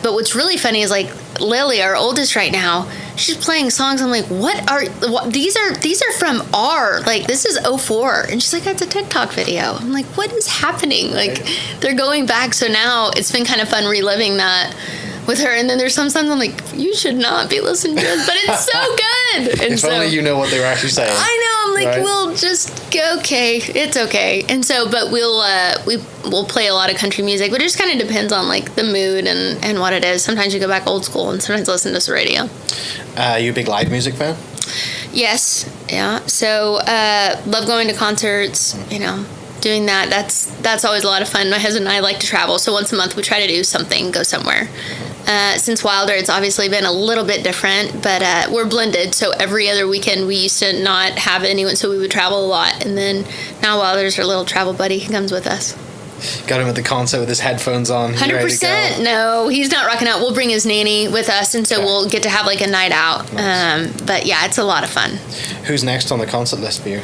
But what's really funny is, like, Lily, our oldest right now, she's playing songs. I'm like, these are from this is 04. And she's like, that's a TikTok video. I'm like, what is happening? Like, they're going back. So now it's been kind of fun reliving that with her. And then there's some songs I'm like, you should not be listening to this, but it's so good. And If only you know what they were actually saying. I know. I'm like, Right. we'll just go, okay, it's okay. And so, but we'll play a lot of country music, but it just kind of depends on like the mood and what it is. Sometimes you go back old school, and sometimes listen to some radio. You a big live music fan? Yes, yeah. So love going to concerts. Doing that. That's always a lot of fun. My husband and I like to travel, so once a month we try to do something, go somewhere. Since Wilder, it's obviously been a little bit different, but we're blended. So every other weekend we used to not have anyone, so we would travel a lot. And then now Wilder's our little travel buddy. He comes with us. Got him at the concert with his headphones on. 100%. No, he's not rocking out. We'll bring his nanny with us, and so Okay. we'll get to have like a night out. Nice. But yeah, it's a lot of fun. Who's next on the concert list for you?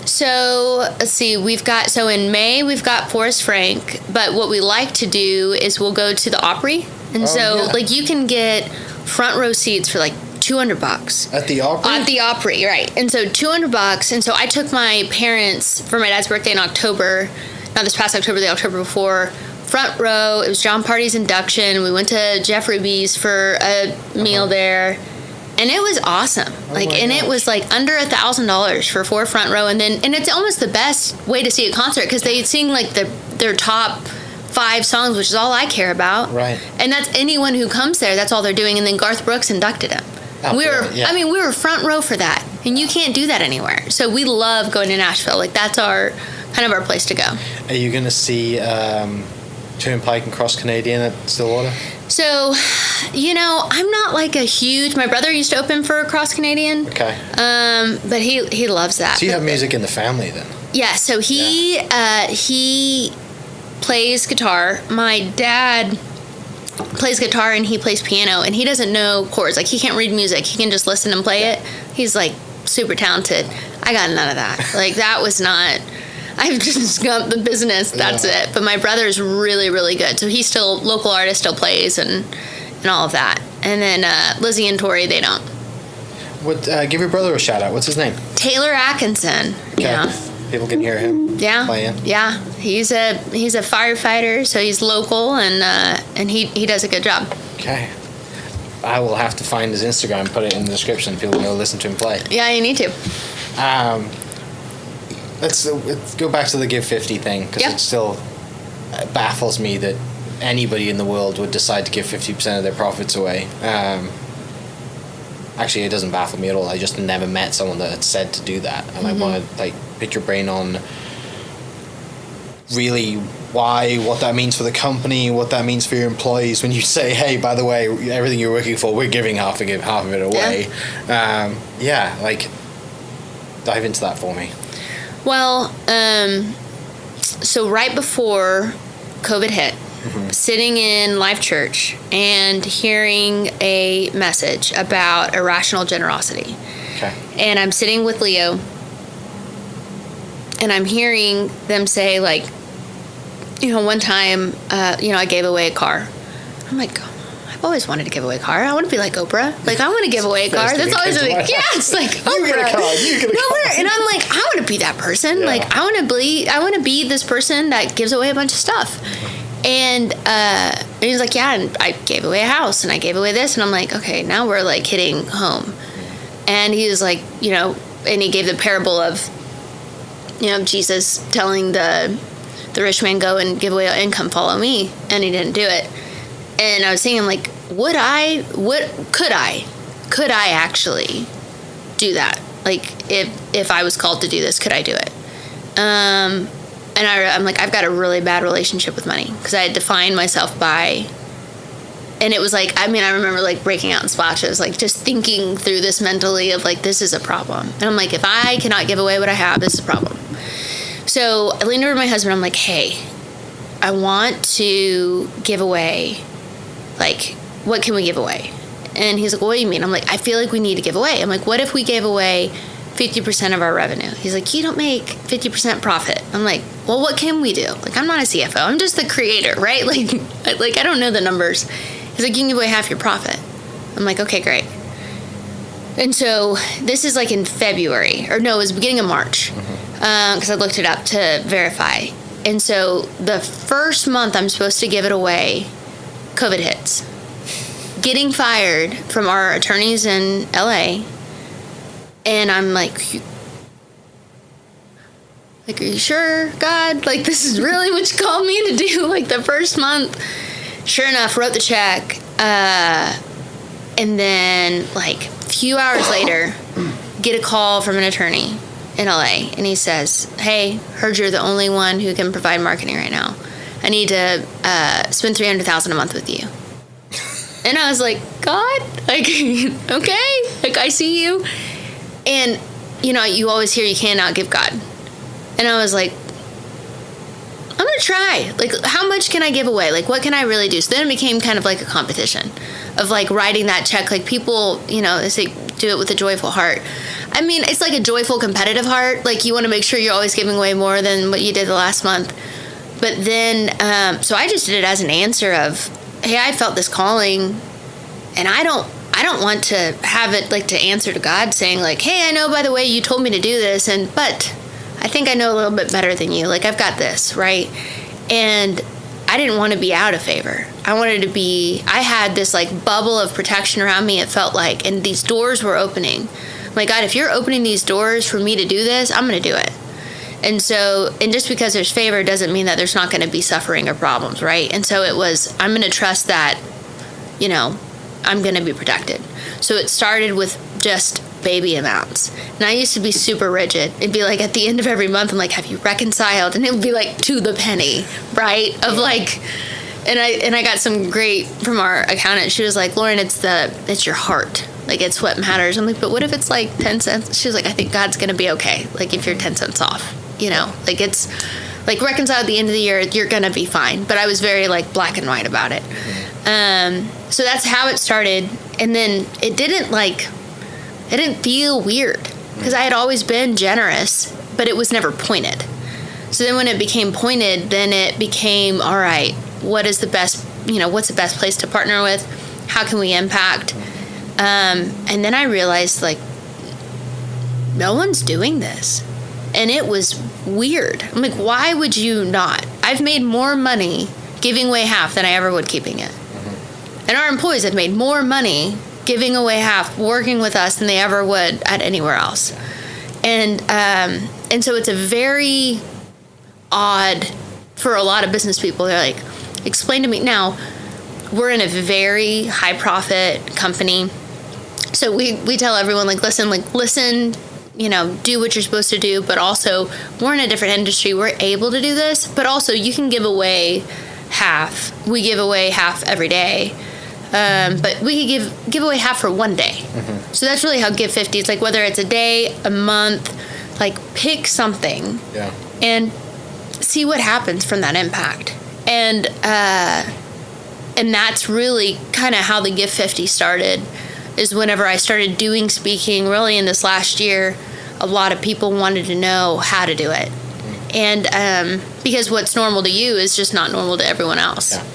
So let's see, in May we've got Forrest Frank, but what we like to do is we'll go to the Opry, and yeah. like you can get front row seats for like $200 At the Opry? at the Opry, right? And so $200, and so I took my parents for my dad's birthday in October, not this past October, the October before. Front row, it was John Party's induction. We went to Jeff Ruby's for a meal there. And it was awesome. It was like under $1,000 for 4 front row, and it's almost the best way to see a concert because they sing like their top 5 songs, which is all I care about. Right. And that's anyone who comes there. That's all they're doing. And then Garth Brooks inducted him. We were front row for that, and you can't do that anywhere. So we love going to Nashville. Like that's our place to go. Are you going to see Turnpike and Cross Canadian at Stillwater? So, I'm not like my brother used to open for Cross Canadian. Okay. But he loves that. So you have music in the family then? Yeah, so he plays guitar. My dad plays guitar and he plays piano, and he doesn't know chords. Like he can't read music. He can just listen and play it. He's like super talented. I got none of that. Like that was not... I've just got the business. That's it. But my brother's really, really good. So he's still local artist, still plays and all of that. And then Lizzie and Tori, they don't. Give your brother a shout out. What's his name? Taylor Atkinson. Okay. Yeah. People can hear him. Yeah. Playing. Yeah. He's a firefighter, so he's local and he does a good job. Okay. I will have to find his Instagram and put it in the description. People can go listen to him play. Yeah, you need to. Let's go back to the Give 50 thing, because it still baffles me that anybody in the world would decide to give 50% of their profits away. Actually, it doesn't baffle me at all. I just never met someone that had said to do that, and I want to pick your brain on really what that means for the company, what that means for your employees. When you say, hey, by the way, everything you're working for, we're giving half of it away. Dive into that for me. Well, so right before COVID hit, sitting in live church and hearing a message about irrational generosity. Okay. And I'm sitting with Leo, and I'm hearing them say, like, one time, I gave away a car. I'm like, I've always wanted to give away a car. I want to be like Oprah. Like, I want to give away a car. That's always like, it's like Oprah. You get a car. And I'm like, I want to be that person. Yeah. Like, I want to be this person that gives away a bunch of stuff. And he's like, yeah, and I gave away a house, and I gave away this. And I'm like, okay, now we're like hitting home. And he was like, and he gave the parable of, Jesus telling the rich man, go and give away your income, follow me. And he didn't do it. And I was thinking, like, could I actually do that? Like, if I was called to do this, could I do it? And I'm like, I've got a really bad relationship with money, because I had defined myself by, and it was like, I remember like breaking out in splashes, like just thinking through this mentally of like, this is a problem. And I'm like, if I cannot give away what I have, this is a problem. So I leaned over to my husband. I'm like, hey, I want to give away, like, what can we give away? And he's like, what do you mean? I'm like, I feel like we need to give away. I'm like, what if we gave away 50% of our revenue? He's like, you don't make 50% profit. I'm like, well, what can we do? Like, I'm not a CFO. I'm just the creator, right? Like I don't know the numbers. He's like, you can give away half your profit. I'm like, okay, great. And so this is like in February, or no, it was beginning of March, because I looked it up to verify. And so the first month I'm supposed to give it away, COVID hits. Getting fired from our attorneys in LA. And I'm like, are you sure, God? Like, this is really what you called me to do, like, the first month? Sure enough, wrote the check. And then, like, a few hours later, get a call from an attorney in LA. And he says, hey, heard you're the only one who can provide marketing right now. I need to spend $300,000 a month with you. And I was like, God, like, okay, like, I see you. And, you know, you always hear you cannot give God. And I was like, I'm going to try. Like, how much can I give away? Like, what can I really do? So then it became kind of like a competition of, like, writing that check. Like, people, you know, they say, do it with a joyful heart. I mean, it's like a joyful, competitive heart. Like, you want to make sure you're always giving away more than what you did the last month. But then, so I just did it as an answer of, hey, I felt this calling, and I don't want to have it, like, to answer to God saying, like, hey, I know, by the way, you told me to do this, but I think I know a little bit better than you. Like, I've got this, right? And I didn't want to be out of favor. I had this, like, bubble of protection around me, it felt like, and these doors were opening. I'm like, God, if you're opening these doors for me to do this, I'm going to do it. And so, and just because there's favor doesn't mean that there's not going to be suffering or problems, right? And so it was, I'm going to trust that, you know, I'm going to be protected. So it started with just baby amounts. And I used to be super rigid. It'd be like at the end of every month, I'm like, have you reconciled? And it would be like to the penny, right? Of like, and I got some great from our accountant. She was like, Lauren, it's your heart. Like, it's what matters. I'm like, but what if it's like 10 cents? She was like, I think God's going to be okay. Like, if you're 10 cents off, you know, like, it's like reconcile at the end of the year, you're going to be fine. But I was very, like, black and white about it. So that's how it started. And then it didn't feel weird because I had always been generous, but it was never pointed. So then when it became pointed, then it became, all right, what's the best place to partner with? How can we impact? And then I realized, like, no one's doing this. And it was weird. I'm like, why would you not? I've made more money giving away half than I ever would keeping it. And our employees have made more money giving away half, working with us, than they ever would at anywhere else. And so it's a very odd for a lot of business people. They're like, explain to me. Now, we're in a very high profit company. So we tell everyone, like, listen, you know, do what you're supposed to do, but also we're in a different industry. We're able to do this, but also you can give away half. We give away half every day. But we could give away half for one day. Mm-hmm. So that's really how Give 50 is. Like, whether it's a day, a month, like, pick something and see what happens from that impact. And that's really kind of how the Give 50 started, is whenever I started doing speaking really in this last year, a lot of people wanted to know how to do it. And because what's normal to you is just not normal to everyone else. Yeah.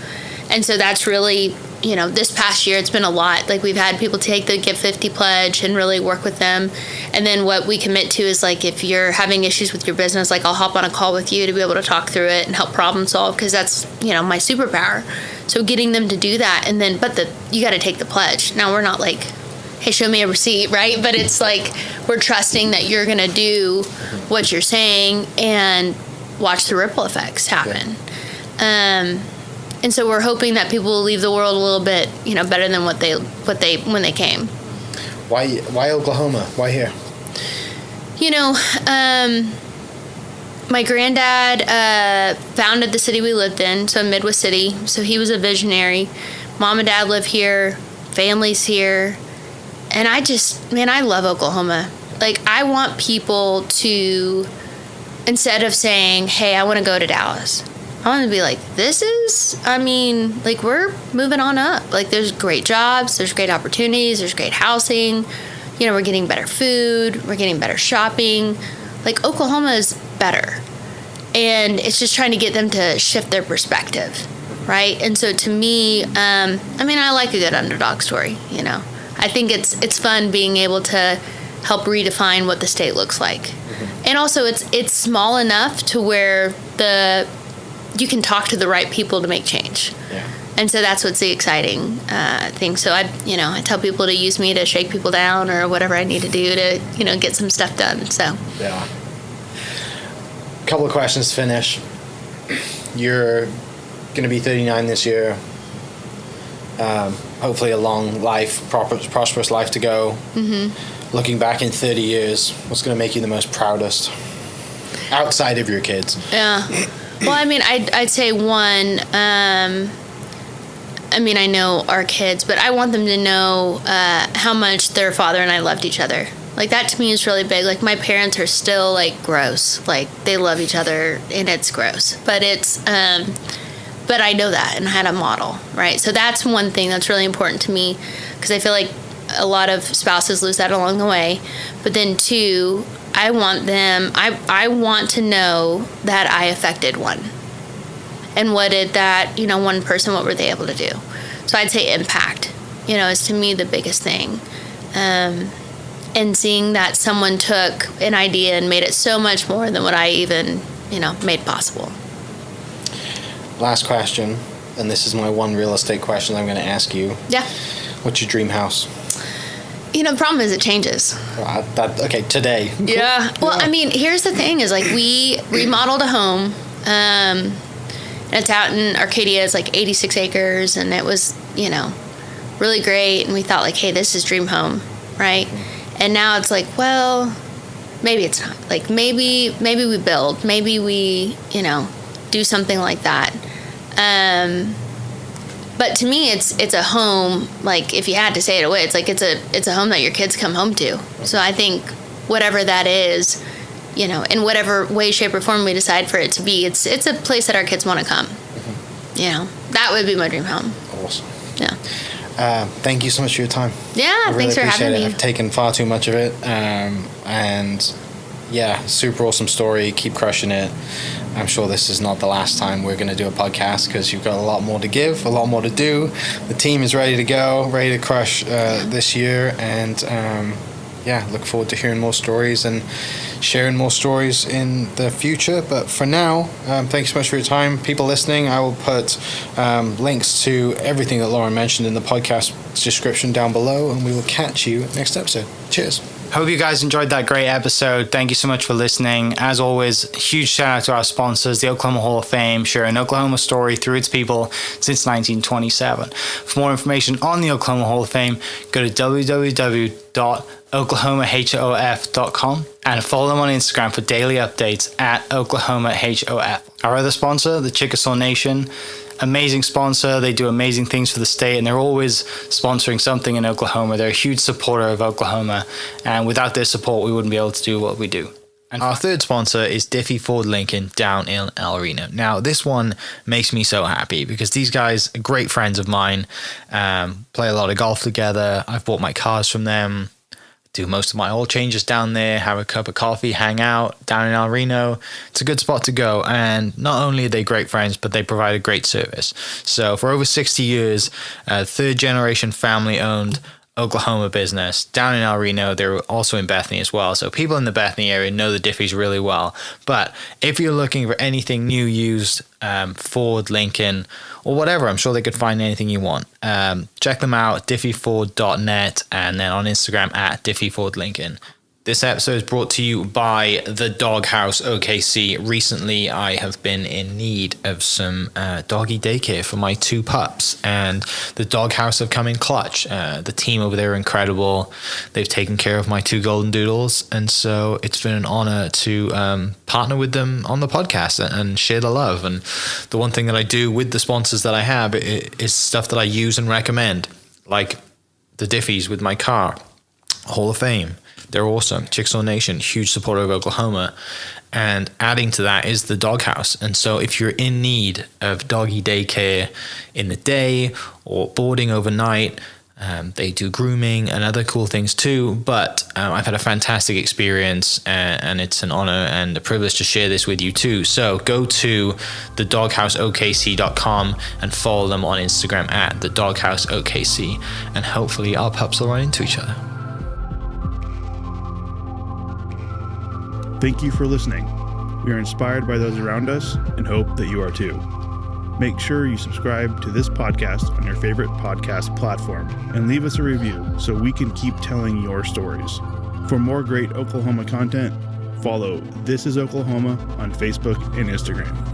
And so that's really, you know, this past year, it's been a lot. Like, we've had people take the Give 50 pledge and really work with them. And then what we commit to is, like, if you're having issues with your business, like, I'll hop on a call with you to be able to talk through it and help problem solve, because that's, you know, my superpower. So getting them to do that. And then, you got to take the pledge. Now, we're not like, hey, show me a receipt, right? But it's like, we're trusting that you're going to do what you're saying and watch the ripple effects happen. Yeah. And so we're hoping that people will leave the world a little bit, you know, better than when they came. Why Oklahoma? Why here? You know, my granddad founded the city we lived in, so Midwest City. So he was a visionary. Mom and dad live here. Family's here. And I love Oklahoma. Like, I want people to, instead of saying, hey, I want to go to Dallas, I want to be like, we're moving on up. Like, there's great jobs, there's great opportunities, there's great housing. You know, we're getting better food, we're getting better shopping. Like, Oklahoma is better. And it's just trying to get them to shift their perspective, right? And so to me, I like a good underdog story, you know. I think it's fun being able to help redefine what the state looks like. Mm-hmm. And also it's small enough to where you can talk to the right people to make change. Yeah. And so that's what's the exciting thing. So I tell people to use me to shake people down or whatever I need to do to, get some stuff done. So Yeah. A couple of questions to finish. You're going to be 39 this year. Hopefully a long life, prosperous life to go. Mm-hmm. Looking back in 30 years, what's going to make you the most proudest? Outside of your kids. Yeah. Well, I mean, I'd say one, I know our kids, but I want them to know how much their father and I loved each other. Like, that to me is really big. Like, my parents are still, like, gross. Like, they love each other, and it's gross. But it's, but I know that, and I had a model, right? So that's one thing that's really important to me, because I feel like a lot of spouses lose that along the way. But then, two, I want to know that I affected one. And what did that, one person, what were they able to do? So I'd say impact, is to me the biggest thing. And seeing that someone took an idea and made it so much more than what I even, made possible. Last question, and this is my one real estate question I'm going to ask you. Yeah. What's your dream house? The problem is it changes. Okay, today. Yeah. Well, here's the thing is, like, we remodeled a home. And it's out in Arcadia. It's like 86 acres, and it was, really great. And we thought, like, hey, this is dream home, right? And now it's like, well, maybe it's not. Like, maybe we build. Maybe we, do something like that. But to me, it's a home. Like, if you had to say it away, it's like it's a home that your kids come home to. So I think whatever that is, in whatever way, shape, or form we decide for it to be, it's a place that our kids want to come. Mm-hmm. That would be my dream home. Awesome. Yeah. Thank you so much for your time. Yeah, I really thanks for having me. I've taken far too much of it. And yeah, super awesome story. Keep crushing it. I'm sure this is not the last time we're going to do a podcast, because you've got a lot more to give, a lot more to do. The team is ready to go, ready to crush this year. And look forward to hearing more stories and sharing more stories in the future. But for now, thanks so much for your time. People listening, I will put links to everything that Lauren mentioned in the podcast description down below, and we will catch you next episode. Cheers. Hope you guys enjoyed that great episode. Thank you so much for listening. As always, huge shout out to our sponsors, the Oklahoma Hall of Fame, sharing Oklahoma story through its people since 1927. For more information on the Oklahoma Hall of Fame, go to www.oklahomahof.com and follow them on Instagram for daily updates at oklahomahof. Our other sponsor, the Chickasaw Nation, amazing sponsor. They do amazing things for the state, and they're always sponsoring something in Oklahoma. They're a huge supporter of Oklahoma, and without their support, we wouldn't be able to do what we do. And our third sponsor is Diffie Ford Lincoln down in El Reno. Now, this one makes me so happy because these guys are great friends of mine, play a lot of golf together. I've bought my cars from them, do most of my oil changes down there, have a cup of coffee, hang out down in El Reno. It's a good spot to go. And not only are they great friends, but they provide a great service. So for over 60 years, third generation family owned Oklahoma business down in El Reno. They're also in Bethany as well. So people in the Bethany area know the Diffies really well. But if you're looking for anything new, used, Ford, Lincoln, or whatever, I'm sure they could find anything you want. Check them out, diffieford.net, and then on Instagram at diffiefordlincoln. This episode is brought to you by the Doghouse OKC. Recently, I have been in need of some doggy daycare for my two pups, and the Doghouse have come in clutch. The team over there are incredible. They've taken care of my two golden doodles, and so it's been an honor to partner with them on the podcast and share the love. And the one thing that I do with the sponsors that I have is stuff that I use and recommend, like the Diffies with my car, Hall of Fame. They're awesome. Chickasaw Nation, huge supporter of Oklahoma. And adding to that is the Doghouse. And so if you're in need of doggy daycare in the day or boarding overnight, they do grooming and other cool things too. But I've had a fantastic experience, and it's an honor and a privilege to share this with you too. So go to thedogHouseOKC.com and follow them on Instagram at thedogHouseOKC. And hopefully our pups will run into each other. Thank you for listening. We are inspired by those around us and hope that you are too. Make sure you subscribe to this podcast on your favorite podcast platform and leave us a review so we can keep telling your stories. For more great Oklahoma content, follow This is Oklahoma on Facebook and Instagram.